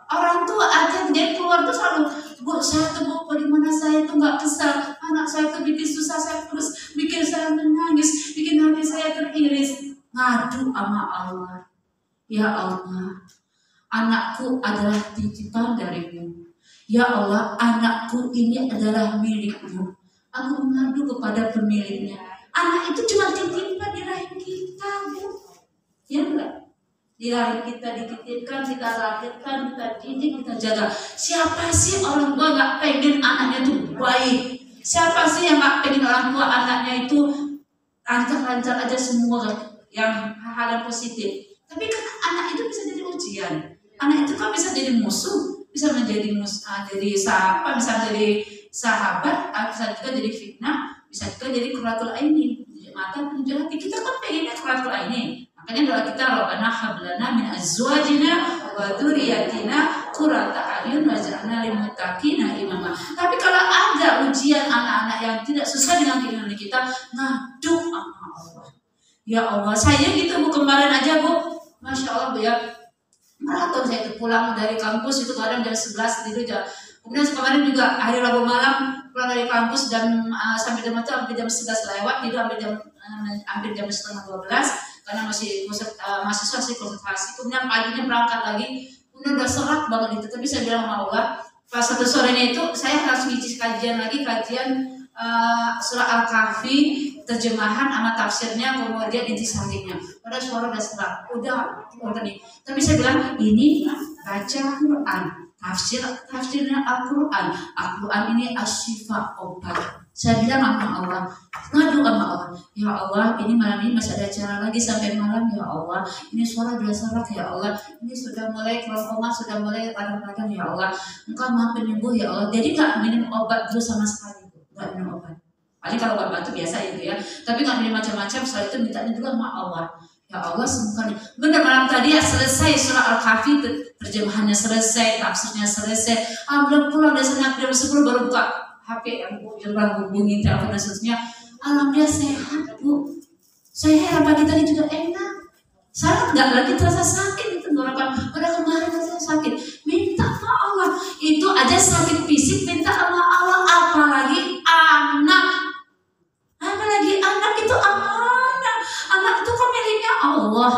orang tua aja. Jadi keluar tuh selalu, Bu, saya tuh Bu, bagaimana saya tuh nggak kesal, anak saya tuh bikin susah, saya terus bikin saya menangis, bikin hati saya teriris. Ngadu sama Allah. Ya Allah, anakku adalah titipan darimu. Ya Allah, anakku ini adalah milikmu. Aku mengadu kepada pemiliknya. Anak itu cuma titipan di rahim kita, Bu. Ya enggak? Di rahim kita dititipkan, kita lahirkan, kita didik, kita jaga. Siapa sih orang tua gak pengen anaknya itu baik? Siapa sih yang gak pengen orang tua anaknya itu lancar-lancar aja semua yang hal yang positif? Tapi kan anak itu bisa jadi ujian. Anak itu kan bisa jadi musuh, bisa menjadi jadi sahabat, bisa jadi sahabat, bisa juga jadi fitnah, bisa juga jadi qurratul aini. Mata penunjuk hati. Kita kan pengennya qurratul aini. Makanya doa kita, Rabbana hab lana min azwajina wa dzurriyyatina qurrata a'yun waj'alna lil muttaqina imama. Tapi kalau ada ujian anak-anak yang tidak sesuai dengan keinginan kita, ngadu sama Allah. Ya Allah, saya gitu Bu, kemarin aja Bu, Masya Allah Bu ya, maraton saya itu pulang dari kampus itu kadang jam 11 tidur jam. Kemudian kemarin juga hari Rabu malam pulang dari kampus dan sampai jam itu hampir jam 11 lewat, tidur hampir jam setengah 12 karena masih mahasiswa sih konsentrasi. Kemudian paginya berangkat lagi, kemudian udah serak banget itu. Tapi saya bilang sama Allah, pas satu sorenya itu saya harus ngisi kajian lagi, surah Al-Kahfi, terjemahan sama tafsirnya, kemudian intisarinya. Padahal suara udah serak, udah nih. Tapi saya bilang ini baca Quran, tafsirnya Al-Quran. Al-Quran ini as-syifa, obat. Saya bilang sama Allah, ngadu sama Allah, ya Allah, ini malam ini masih ada acara lagi sampai malam, ya Allah, ini suara udah serak, ya Allah, ini sudah mulai kelompokan, sudah mulai kadang-kadang, ya Allah, Engkau maha penyembuh, ya Allah. Jadi nggak minum obat dulu sama sekali, nggak minum obat. Paling kalau obat itu biasa itu ya, tapi nggak minum macam-macam. Setelah itu mintanya dulu sama Allah, ya Allah sembuhkan. Benar malam tadi ya selesai surah Al-Kahfi, terjemahannya selesai, tafsirnya selesai. Belum pulang dari sana jam 10 baru buka HP yang hubungi telepon dan seterusnya. Alhamdulillah sehat Bu. Saya heran pagi tadi juga enak. Saya nggak lagi terasa sakit itu pada kemarin saya sakit. Minta sama Allah. Itu aja sakit fisik minta sama Allah, apalagi anak. Apalagi anak itu amanah. Anak itu kan miliknya Allah.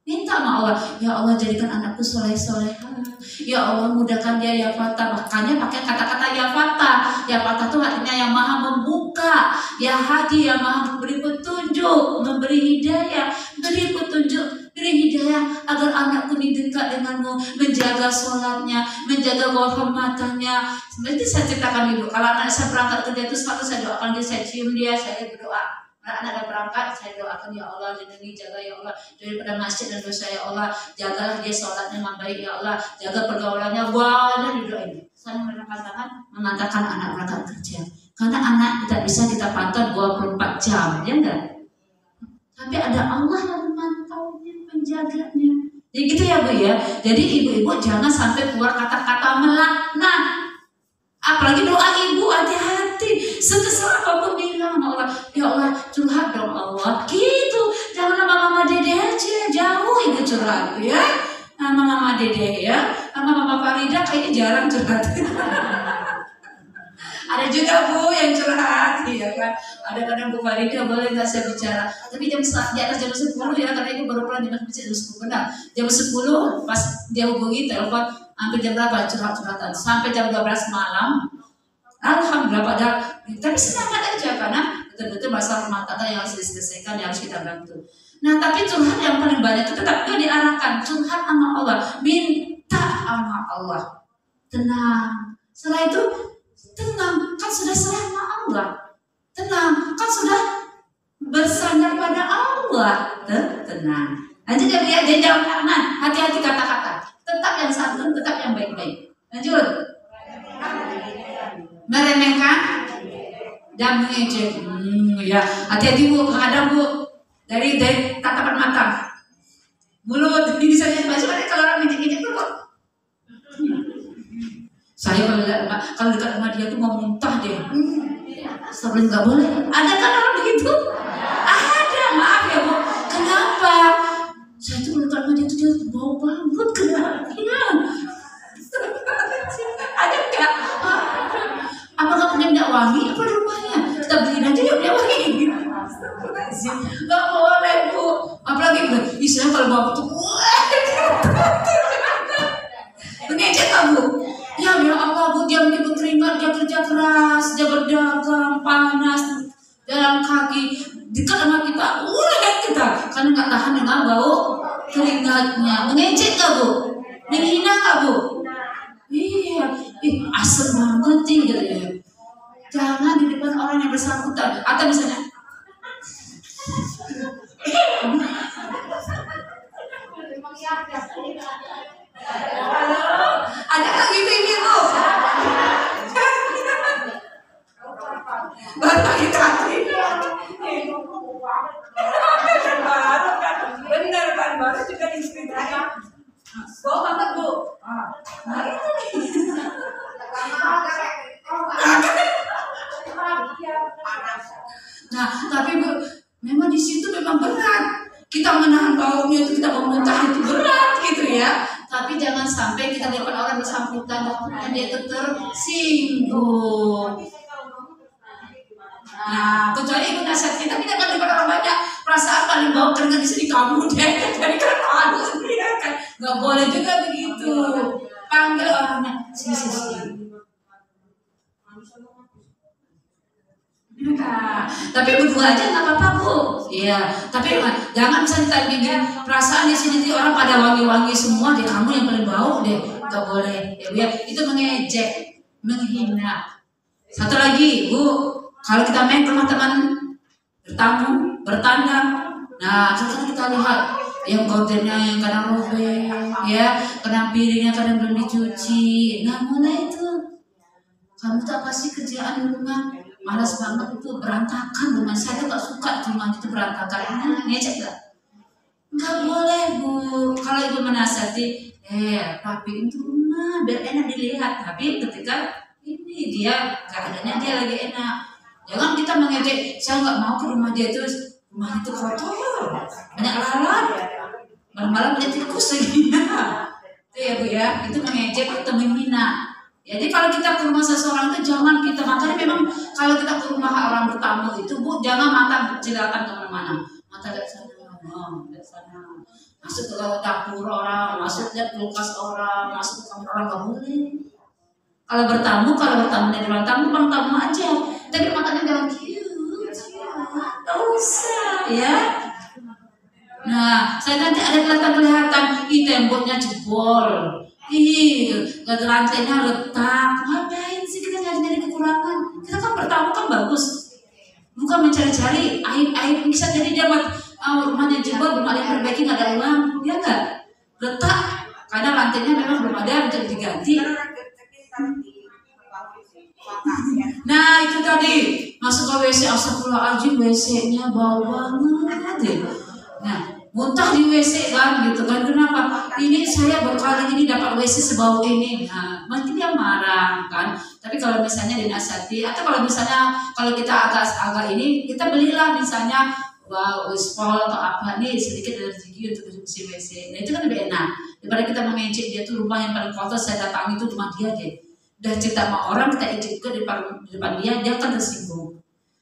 Minta sama Allah, ya Allah jadikan anakku soleh-solehah. Ya Allah mudahkan dia ya Fatah. Makanya pakai kata-kata ya Fatah. Ya Fatah itu artinya yang maha membuka. Ya Hadi yang maha memberi petunjuk, memberi hidayah, beri petunjuk, beri hidayah agar anakku ini dekat denganmu, menjaga sholatnya, menjaga kehormatannya. Seperti saya ceritakan Ibu, kalau anak saya berangkat kerja itu selalu saya doakan dia, saya cium dia, saya berdoa. Anak-anak berangkat, saya doakan ya Allah, lindungi, jaga ya Allah daripada masjid dan dosa ya Allah, jagalah dia sholatnya dengan baik ya Allah, jaga pergaulannya, banyak didoain. Saya merangkap tangan mengantarkan anak berangkat kerja, karena anak tidak bisa kita pantau 24 jam, ya enggak? Tapi ada Allah yang memantaunya, menjaganya. Jadi gitu ya Bu ya. Jadi ibu-ibu jangan sampai keluar kata-kata melaknat. Apalagi doa ibu, hati-hati. Sekesal apapun bilang sama Allah, ya Allah curhat dong Allah. Gitu, jangan sama mama dede aja, jauh ibu curhat ya. Sama mama dede ya, sama mama Farida kayaknya jarang curhat. Ada juga Bu yang curhat, ya kan. Ada kadang Bu Farida boleh nggak saya bicara, tapi di atas jam 10 ya, karena itu baru pulang di masjid jam 10 benar. Jam 10 pas dia hubungi telepon, hampir jam berapa curhat-curhatan sampai jam 12 malam. Alhamdulillah tapi semangat aja karena betul-betul masalah rumah tangga yang harus diselesaikan, yang harus kita bantu. Nah, tapi curhat yang paling banyak itu tetap dia diarahkan curhat sama Allah, minta sama Allah, tenang. Setelah itu tenang, kan sudah serah sama Allah, tenang, kan sudah bersandar pada Allah, tenang. Nanti dia jawab kanan, hati-hati kata-kata, tetap yang santun, tetap yang baik-baik. Lanjut. Meremehkan dan mengejek. Ya, hati-hati Bu, kadang Bu. Dari tatapan mata, mulut ini saja masih kalau orang ngejek tuh kok. Saya kalau dekat sama dia tuh mau muntah deh. Sebelum nggak boleh. Ada kan orang begitu? Ada, maaf ya Bu. Kenapa? Saya tuh dekat sama dia tuh dia bau banget kenapa? Ada nggak? Apakah punya minyak wangi? Apa di rumahnya? Kita beliin aja ya minyak wangi. Gak boleh Bu, apalagi istilah kalau bapak tuh mengejek kamu. Ya Allah Bu, dia menyebut keringat, dia kerja keras, dia berdagang panas dalam kaki dekat sama kita, kita karena nggak tahan dengan bau keringatnya. Mengejek gak Bu? Menghina gak Bu? Iya, asem banget sih gitu ya. Jangan di depan orang yang bersangkutan. Atau misalnya ada kan gitu baru lagi kaki bener kan baru juga diceritakan bawa banget Bu. Nah itu nah tapi Bu, memang di situ memang berat. Kita menahan baunya itu, kita memuntah itu berat gitu ya. Tapi jangan sampai kita depan orang bersangkutan dan dia tersinggung. Nah, kecuali ibu nasihat kita tidak akan depan orang banyak. Perasaan paling bau keringat di sini kamu deh. Jadi kan malu ya kan. Gak boleh juga begitu. Panggil orangnya, sini. Nah, tapi berdua aja nggak apa-apa Bu. Iya, tapi jangan misalnya tadi perasaan di sini tuh orang pada wangi-wangi semua, deh kamu yang paling bau deh, nggak boleh. Ya Bu ya, itu mengejek, menghina. Satu lagi Bu, kalau kita main ke rumah teman bertamu, bertanda, nah kita lihat yang gordennya yang kadang robek, ya, kadang piringnya kadang belum dicuci. Nah mulai itu, kamu tuh apa sih kerjaan di rumah? Malas banget itu berantakan rumah saya tuh gak suka rumah itu berantakan. Ngecek gak? Nggak boleh Bu. Kalau ibu menasihati, rapiin tuh rumah biar enak dilihat. Tapi ketika ini dia keadaannya dia lagi enak, jangan kita mengejek. Saya nggak mau ke rumah dia itu, rumahnya itu kotor, banyak lalat, malam-malam dia tikus lagi. Itu ya Bu ya, itu mengejek atau menghina. Jadi kalau kita ke rumah seseorang itu jangan kita, makanya memang kalau kita ke rumah orang bertamu itu Bu, jangan mata berjilatan kemana-mana. Mata lihat sana, lihat sana. Masuk ke dapur orang, masuk lihat kulkas orang, masuk ke kamar orang, nggak boleh. Kalau bertamu dari ruang tamu aja. Tapi matanya jangan cute, nggak usah ya. Nah, saya nanti ada kelihatan, temboknya jebol. Lantainya retak. Ngapain sih kita nyari-nyari kekurangan? Kita kan bertamu kan bagus, bukan mencari-cari aib-aib. Bisa jadi dia rumahnya jebol, belum ada yang perbaiki, nggak ada uang, ya nggak? Retak, karena lantainya memang belum ada yang diganti. Nah itu tadi masuk ke WC, astagfirullahaladzim, WC-nya bau banget deh. Nah muntah di WC kan gitu kan, kenapa? Ini saya berkali ini dapat WC sebau ini. Nah mungkin dia marah kan. Tapi kalau misalnya dinasihati, atau kalau misalnya kalau kita agak ini, kita belilah misalnya spol atau apa nih sedikit rezeki untuk bersih WC. Nah itu kan lebih enak daripada kita mengejek dia tuh rumah yang paling kotor, saya datangi itu rumah dia deh. Udah cerita sama orang, kita ejek juga di depan dia akan tersinggung.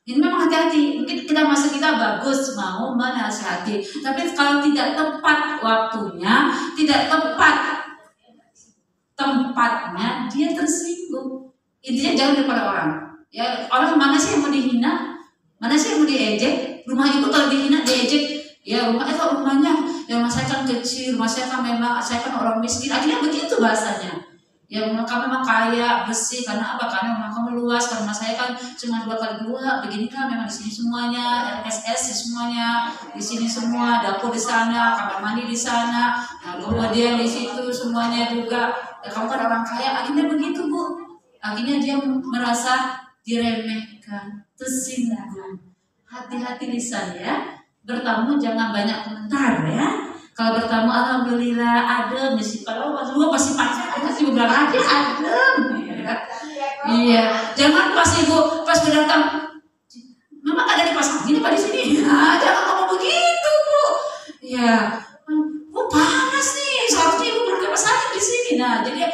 Ini memang hati-hati, mungkin kita bagus mau menasihati, tapi kalau tidak tepat waktunya, tidak tepat tempatnya, dia tersinggung. Intinya jangan daripada orang. Ya orang mana sih yang mau dihina, mana sih yang mau diejek? Rumah itu kalau dihina diejek, Ya rumahnya, ya rumah saya kan kecil, rumah saya kan memang saya kan orang miskin, akhirnya begitu bahasanya. Ya rumah kamu memang kaya, bersih, karena apa? Karena rumah kamu luas, karena rumah saya kan cuma 2x2, begini kan memang di sini semuanya, RSS di semuanya, di sini semua, dapur di sana, kamar mandi di sana, nah, kemudian di situ semuanya juga. Ya, kamu kan orang kaya, akhirnya begitu Bu. Akhirnya dia merasa diremehkan, tersinggung. Hati-hati lisan ya. Bertamu jangan banyak komentar ya. Kalau bertamu alhamdulillah adem sih. Kalau pas lu pasti pasti bilang aja adem. Iya. Jangan pas ibu pas datang, mama ada di pasar gini pak di sini. Nah, jangan ngomong begitu Bu. Ya. Bu panas nih. Seharusnya ibu berke pasar di sini. Nah jadi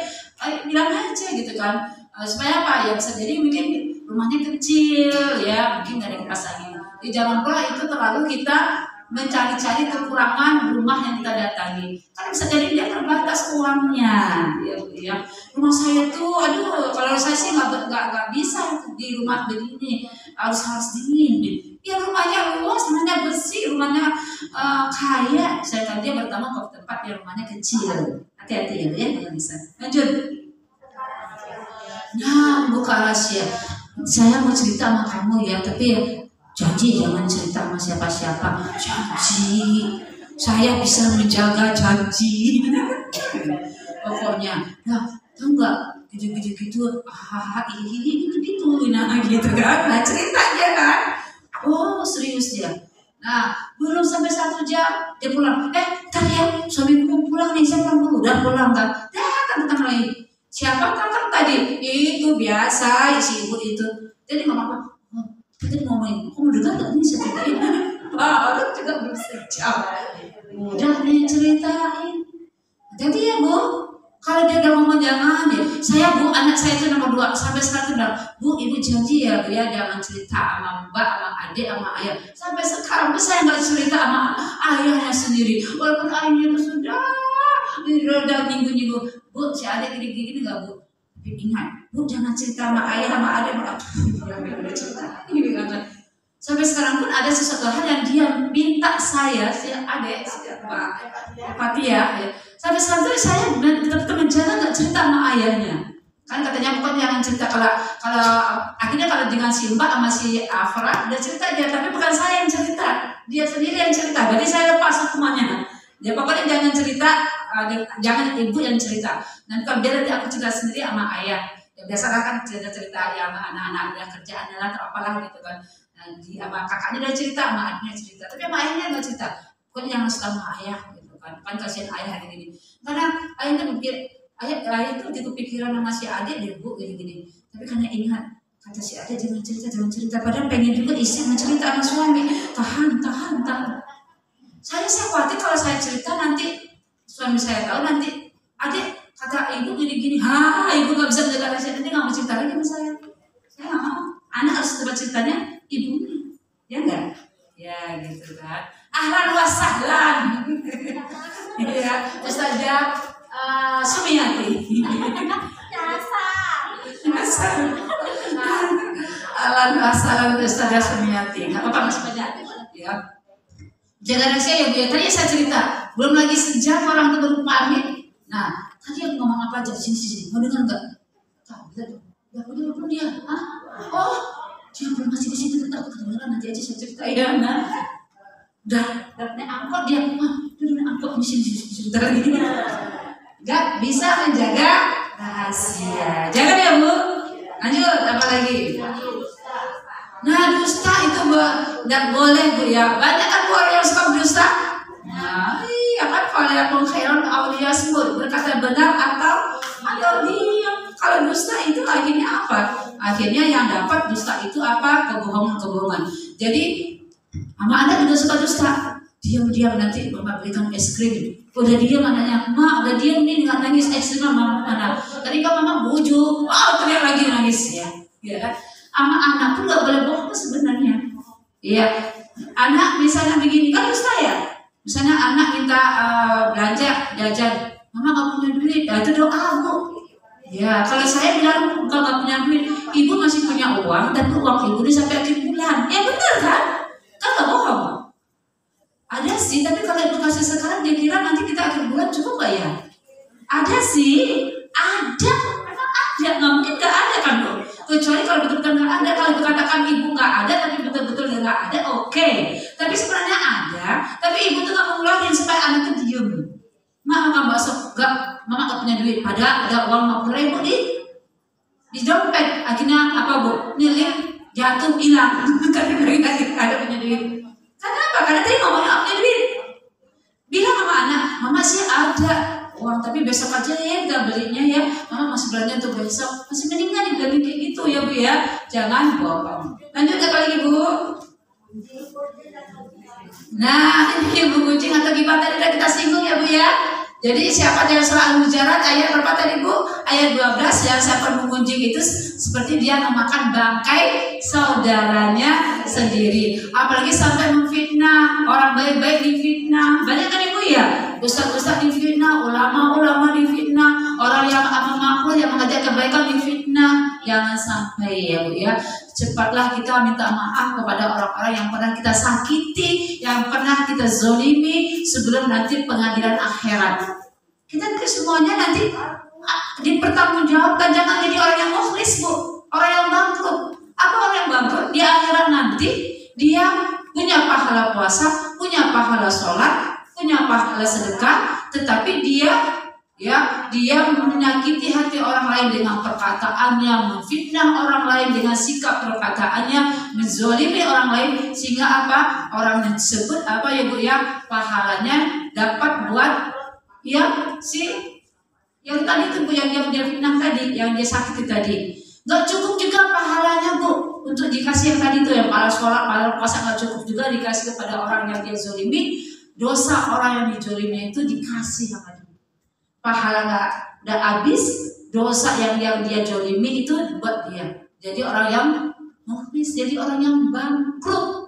bilang aja gitu kan. Supaya apa ya, bisa jadi mungkin rumahnya kecil ya, mungkin nggak ada kipas angin. Jadi jangan pula itu terlalu kita mencari-cari kekurangan rumah yang kita datangi. Karena bisa jadi dia terbatas uangnya. Ya. Rumah saya tuh, aduh, kalau saya sih nggak bisa di rumah begini, harus dingin. Ya rumahnya luas, rumahnya bersih, rumahnya kaya. Saya tadi dia bertemu ke tempat yang rumahnya kecil. Hati-hati ya, jangan bisa. Lanjut. Nah, buka rahasia. Saya mau cerita sama kamu ya, tapi ya janji jangan cerita sama siapa-siapa. Janji, saya bisa menjaga janji. Pokoknya, nah, tahu nggak gitu, ini gitu, nah gitu kan, nah ceritanya kan, oh serius dia. Nah, belum sampai 1 jam dia pulang. Ntar ya, suamiku mau pulang nih, saya pulang dulu. Udah pulang kan? Datang lagi. Siapa kan tadi? Itu biasa si ibu itu. Jadi mama kita ngomongin, kamu dengar gak nih ceritain? Orang juga belum sejam. Udah nih ceritain. Jadi ya Bu, kalau dia udah ngomong jangan ya. Saya Bu, anak saya itu nomor 2 sampai sekarang bilang, Bu, ibu janji ya Bu ya jangan cerita sama mbak, sama adik, sama ayah. Sampai sekarang Bu saya nggak cerita sama ayahnya sendiri. Walaupun ayahnya itu sudah minggu-minggu. Bu, si adik gini-gini nggak Bu? Tapi ingat, Bu jangan cerita sama ayah sama adik. Udah cerita. Sampai sekarang pun ada sesuatu hal yang dia minta saya, si adik, si Fatia, ya. Sampai sekarang tuh saya tetap menjaga nggak cerita sama ayahnya. Kan katanya bukan jangan cerita kalau akhirnya kalau dengan si Mbak sama si Afra dia cerita dia, tapi bukan saya yang cerita, dia sendiri yang cerita. Berarti saya lepas hukumannya. Ya pokoknya jangan cerita, jangan ibu yang cerita. Nanti kalau dia nanti aku cerita sendiri sama ayah. Ya biasalah kan cerita ya sama anak-anak yang kerjaannya lah atau apalah gitu kan. Nanti sama kakaknya dia cerita, sama adiknya cerita. Tapi sama ayahnya nggak cerita. Pokoknya jangan suka sama ayah gitu kan. Kan kasihan ayah gini-gini. Karena ayah tuh pikir, ayah tuh gitu pikiran sama si adik deh Bu gini-gini. Tapi karena ingat kata si adik jangan cerita. Padahal pengen juga istri mencerita sama suami. Tahan. Saya khawatir kalau saya cerita nanti suami saya tahu nanti adik kata ibu gini-gini, ibu nggak bisa menjaga rahasia, nanti nggak mau cerita lagi sama saya. Saya nggak mau. Anak harus tempat ceritanya ibunya, ya enggak? Ya gitu kan. Ahlan wa sahlan. Ya, Ustazah Sumiati. Dasar. Ahlan wa sahlan Ustazah Sumiati. Nggak apa-apa masih banyak. Ya. Jaga rahasia ya Bu ya. Tadi saya cerita, belum lagi sejam orang itu baru pamit. Nah, tadi aku ngomong apa aja sini. Mau dengar nggak? Tahu belum dia? Oh, dia belum masih di situ, tetap kedengaran nanti aja saya cerita ya. Nah, udah naik angkot dia, naik angkot di sini sebentar lagi. Nggak bisa menjaga rahasia. Jangan ya Bu. Lanjut, apa lagi? Nah, dusta itu nggak boleh Bu ya. Banyak kan orang yang suka berdusta. Nah, kan falayakum khairan awliya sebut berkata benar atau diam. Kalau dusta itu akhirnya apa? Akhirnya yang dapat dusta itu apa? Kebohongan. Jadi sama Anda juga suka dusta. Diam-diam nanti Mama berikan es krim. Udah diam anaknya, Ma udah diam nih nggak nangis es krim Mama mana? Tadi kan Mama bujuk, teriak lagi nangis ya. Ya kan? Sama anak pun nggak boleh bohong sebenarnya. Iya, anak misalnya begini kan dusta ya. Misalnya anak minta belanja jajan, Mama nggak punya duit, itu doa Bu. Ya, kalau saya bilang kalau nggak punya duit, Ibu masih punya uang dan uang Ibu ini sampai akhir bulan. Ya benar kan? Kan nggak bohong. Ada Ada sih, ada, memang ada, nggak mungkin nggak ada kan Bu. Kecuali kalau betul-betul nggak ada, kalau dikatakan ibu nggak ada, tapi betul-betul nggak ada, oke. Tapi sebenarnya ada, tapi ibu tuh nggak mau ngeluarin supaya anaknya diem. Mak makan bakso, nggak, mama nggak punya duit, padahal ada uang 50.000 di dompet, akhirnya apa Bu? Milik jatuh hilang, karena lagi ada punya duit. Kenapa? Karena tadi ngomongnya nggak punya duit. Bilang sama anak, mama sih ada uang tapi besok aja ya kita belinya ya, mama masih belanja untuk besok, masih mendingan dibilangin kayak gitu ya Bu ya, jangan bohong. Lanjut apa lagi Bu? Nah ini Bu, kucing atau gimana tadi udah kita singgung ya Bu ya. Jadi siapa yang surah Al-Hujurat ayat berapa tadi Bu? Ayat 12, yang siapa mengunjing itu seperti dia memakan bangkai saudaranya sendiri. Apalagi sampai memfitnah, orang baik-baik difitnah. Banyak kan Ibu ya? Ustaz-ustaz difitnah, ulama-ulama difitnah, orang yang amal makruh yang mengajak kebaikan difitnah. Jangan sampai ya Bu ya. Cepatlah kita minta maaf kepada orang-orang yang pernah kita sakiti, yang pernah kita zolimi sebelum nanti pengadilan akhirat. Kita semuanya nanti dipertanggungjawabkan. Jangan jadi orang yang muflis Bu, orang yang bangkrut. Apa orang yang bangkrut? Di akhirat nanti dia punya pahala puasa, punya pahala sholat, punya pahala sedekah, tetapi dia menyakiti hati orang lain dengan perkataannya, memfitnah orang lain dengan sikap perkataannya, menzalimi orang lain, sehingga apa? Orang yang tersebut apa ya Bu ya, pahalanya dapat buat ya si yang tadi itu Bu, yang dia fitnah tadi, yang dia sakiti tadi. Nggak cukup juga pahalanya Bu untuk dikasih yang tadi itu, yang pahala sholat, pahala puasa, nggak cukup juga dikasih kepada orang yang dia zalimi. Dosa orang yang dizalimi itu dikasih sama dia. Pahala nggak habis, dosa yang dia zalimi itu buat dia jadi orang yang muflis, jadi orang yang bangkrut.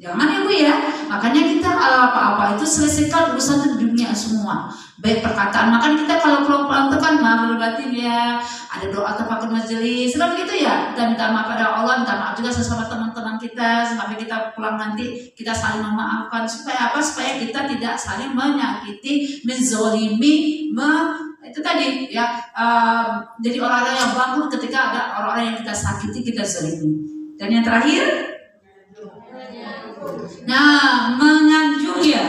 Jangan ya Bu ya. Makanya kita apa-apa itu selesaikan urusan dunia semua, baik perkataan. Makanya kita kalau pulang-pulang itu kan maaf batin ya, ada doa tafakur majelis, kan gitu ya. Kita minta maaf pada Allah, minta maaf juga sesama teman-teman kita, sampai kita pulang nanti kita saling memaafkan. Supaya apa? Supaya kita tidak saling menyakiti, menzolimi, itu tadi ya. Jadi orang-orang yang bangkrut ketika ada orang-orang yang kita sakiti, kita zalimi. Dan yang terakhir, nah, menyanjung ya.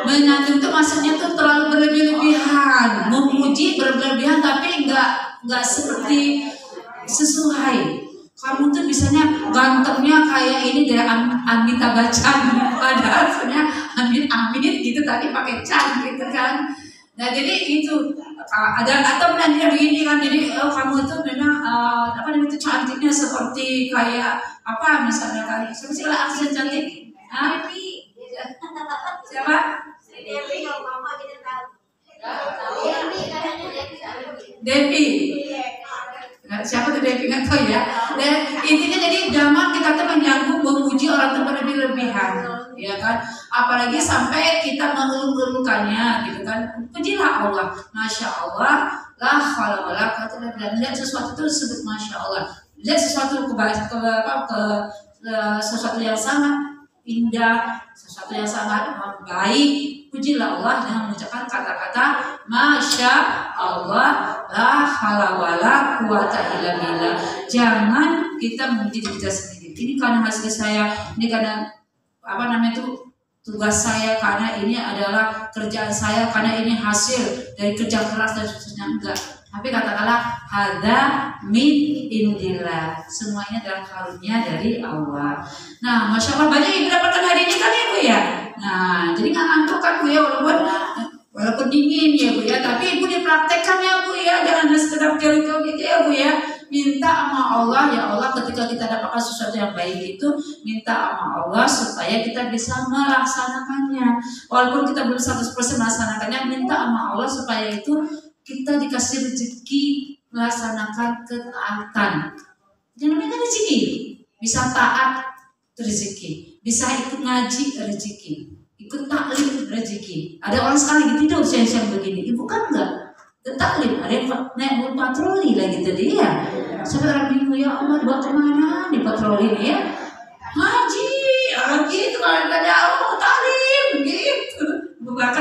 Menyanjung itu maksudnya tuh terlalu berlebih-lebihan, memuji berlebihan tapi nggak seperti sesuai. Kamu tuh biasanya gantengnya kayak ini dari Amitabh Bachchan, padahal sebenarnya Amit gitu tadi pakai Chan gitu kan. Nah jadi itu ada atau menanti begini kan, jadi kamu itu memang apa namanya itu cantiknya seperti kayak apa misalnya kali siapa sih lah artis cantik? Siapa? Devi. Siapa tuh Devi nggak tahu ya. Dan intinya jadi jangan kita tuh menyanggup memuji orang tuh berlebih-lebihan, ya kan? Apalagi sampai kita mengeluh-ngeluhkannya, gitu kan? Pujilah Allah, masya Allah, lah kalau lihat sesuatu itu disebut masya Allah. Lihat sesuatu sesuatu yang sangat indah, sesuatu yang sangat baik, pujilah Allah dengan mengucapkan kata-kata masya Allah, la haula wala quwata illa billah. Jangan kita memuji diri kita sendiri. Ini karena hasil saya, ini karena apa namanya itu tugas saya, karena ini adalah kerjaan saya, karena ini hasil dari kerja keras dan seterusnya. Enggak. Tapi katakanlah hadza min indillah. Semuanya adalah karunia dari Allah. Nah, masya Allah banyak yang mendapatkan hari ini kan ya Bu ya. Nah, jadi nggak ngantuk kan Bu ya, walaupun dingin ya Bu ya, tapi Ibu dipraktekkan ya Bu ya, jangan sekedar teori-teori gitu ya Bu ya. Minta sama Allah, ya Allah ketika kita dapatkan sesuatu yang baik itu, minta sama Allah supaya kita bisa melaksanakannya. Walaupun kita belum 100% melaksanakannya, minta sama Allah supaya itu kita dikasih rezeki melaksanakan ketaatan. Jangan minta rezeki, bisa taat rezeki, bisa ikut ngaji rezeki, ikut taklim rezeki. Ada orang sekarang lagi tidur siang-siang begini, Ibu kan enggak taklim, ada yang naik patroli lagi tadi ya. Sampai orang bingung, ya Allah buat kemana nih patroli nih ya? Ngaji, gitu kalau ada taklim gitu. Bahkan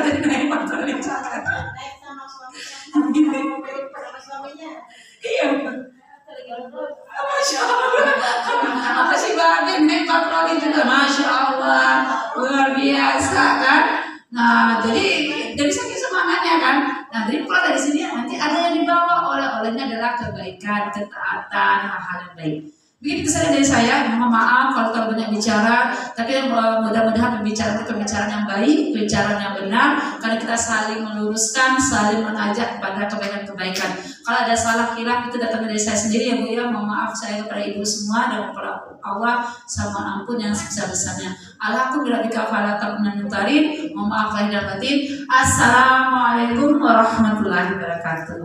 Nah, jadi saking semangatnya kan. Nah, jadi pulang dari sini nanti ada yang dibawa oleh-olehnya adalah kebaikan, ketaatan, hal-hal yang baik. Begitu kesan dari saya, mohon maaf kalau terlalu banyak bicara, tapi mudah-mudahan pembicaraan itu pembicaraan yang baik, pembicaraan yang benar, karena kita saling meluruskan, saling mengajak kepada kebaikan-kebaikan. Kalau ada salah kira itu datang dari saya sendiri ya Bu ya, mohon maaf saya kepada ibu semua dan kepada Allah sama ampun yang sebesar-besarnya. Alhamdulillah bika fala taqnanutarin, mohon maaf lahir dan batin. Assalamualaikum warahmatullahi wabarakatuh.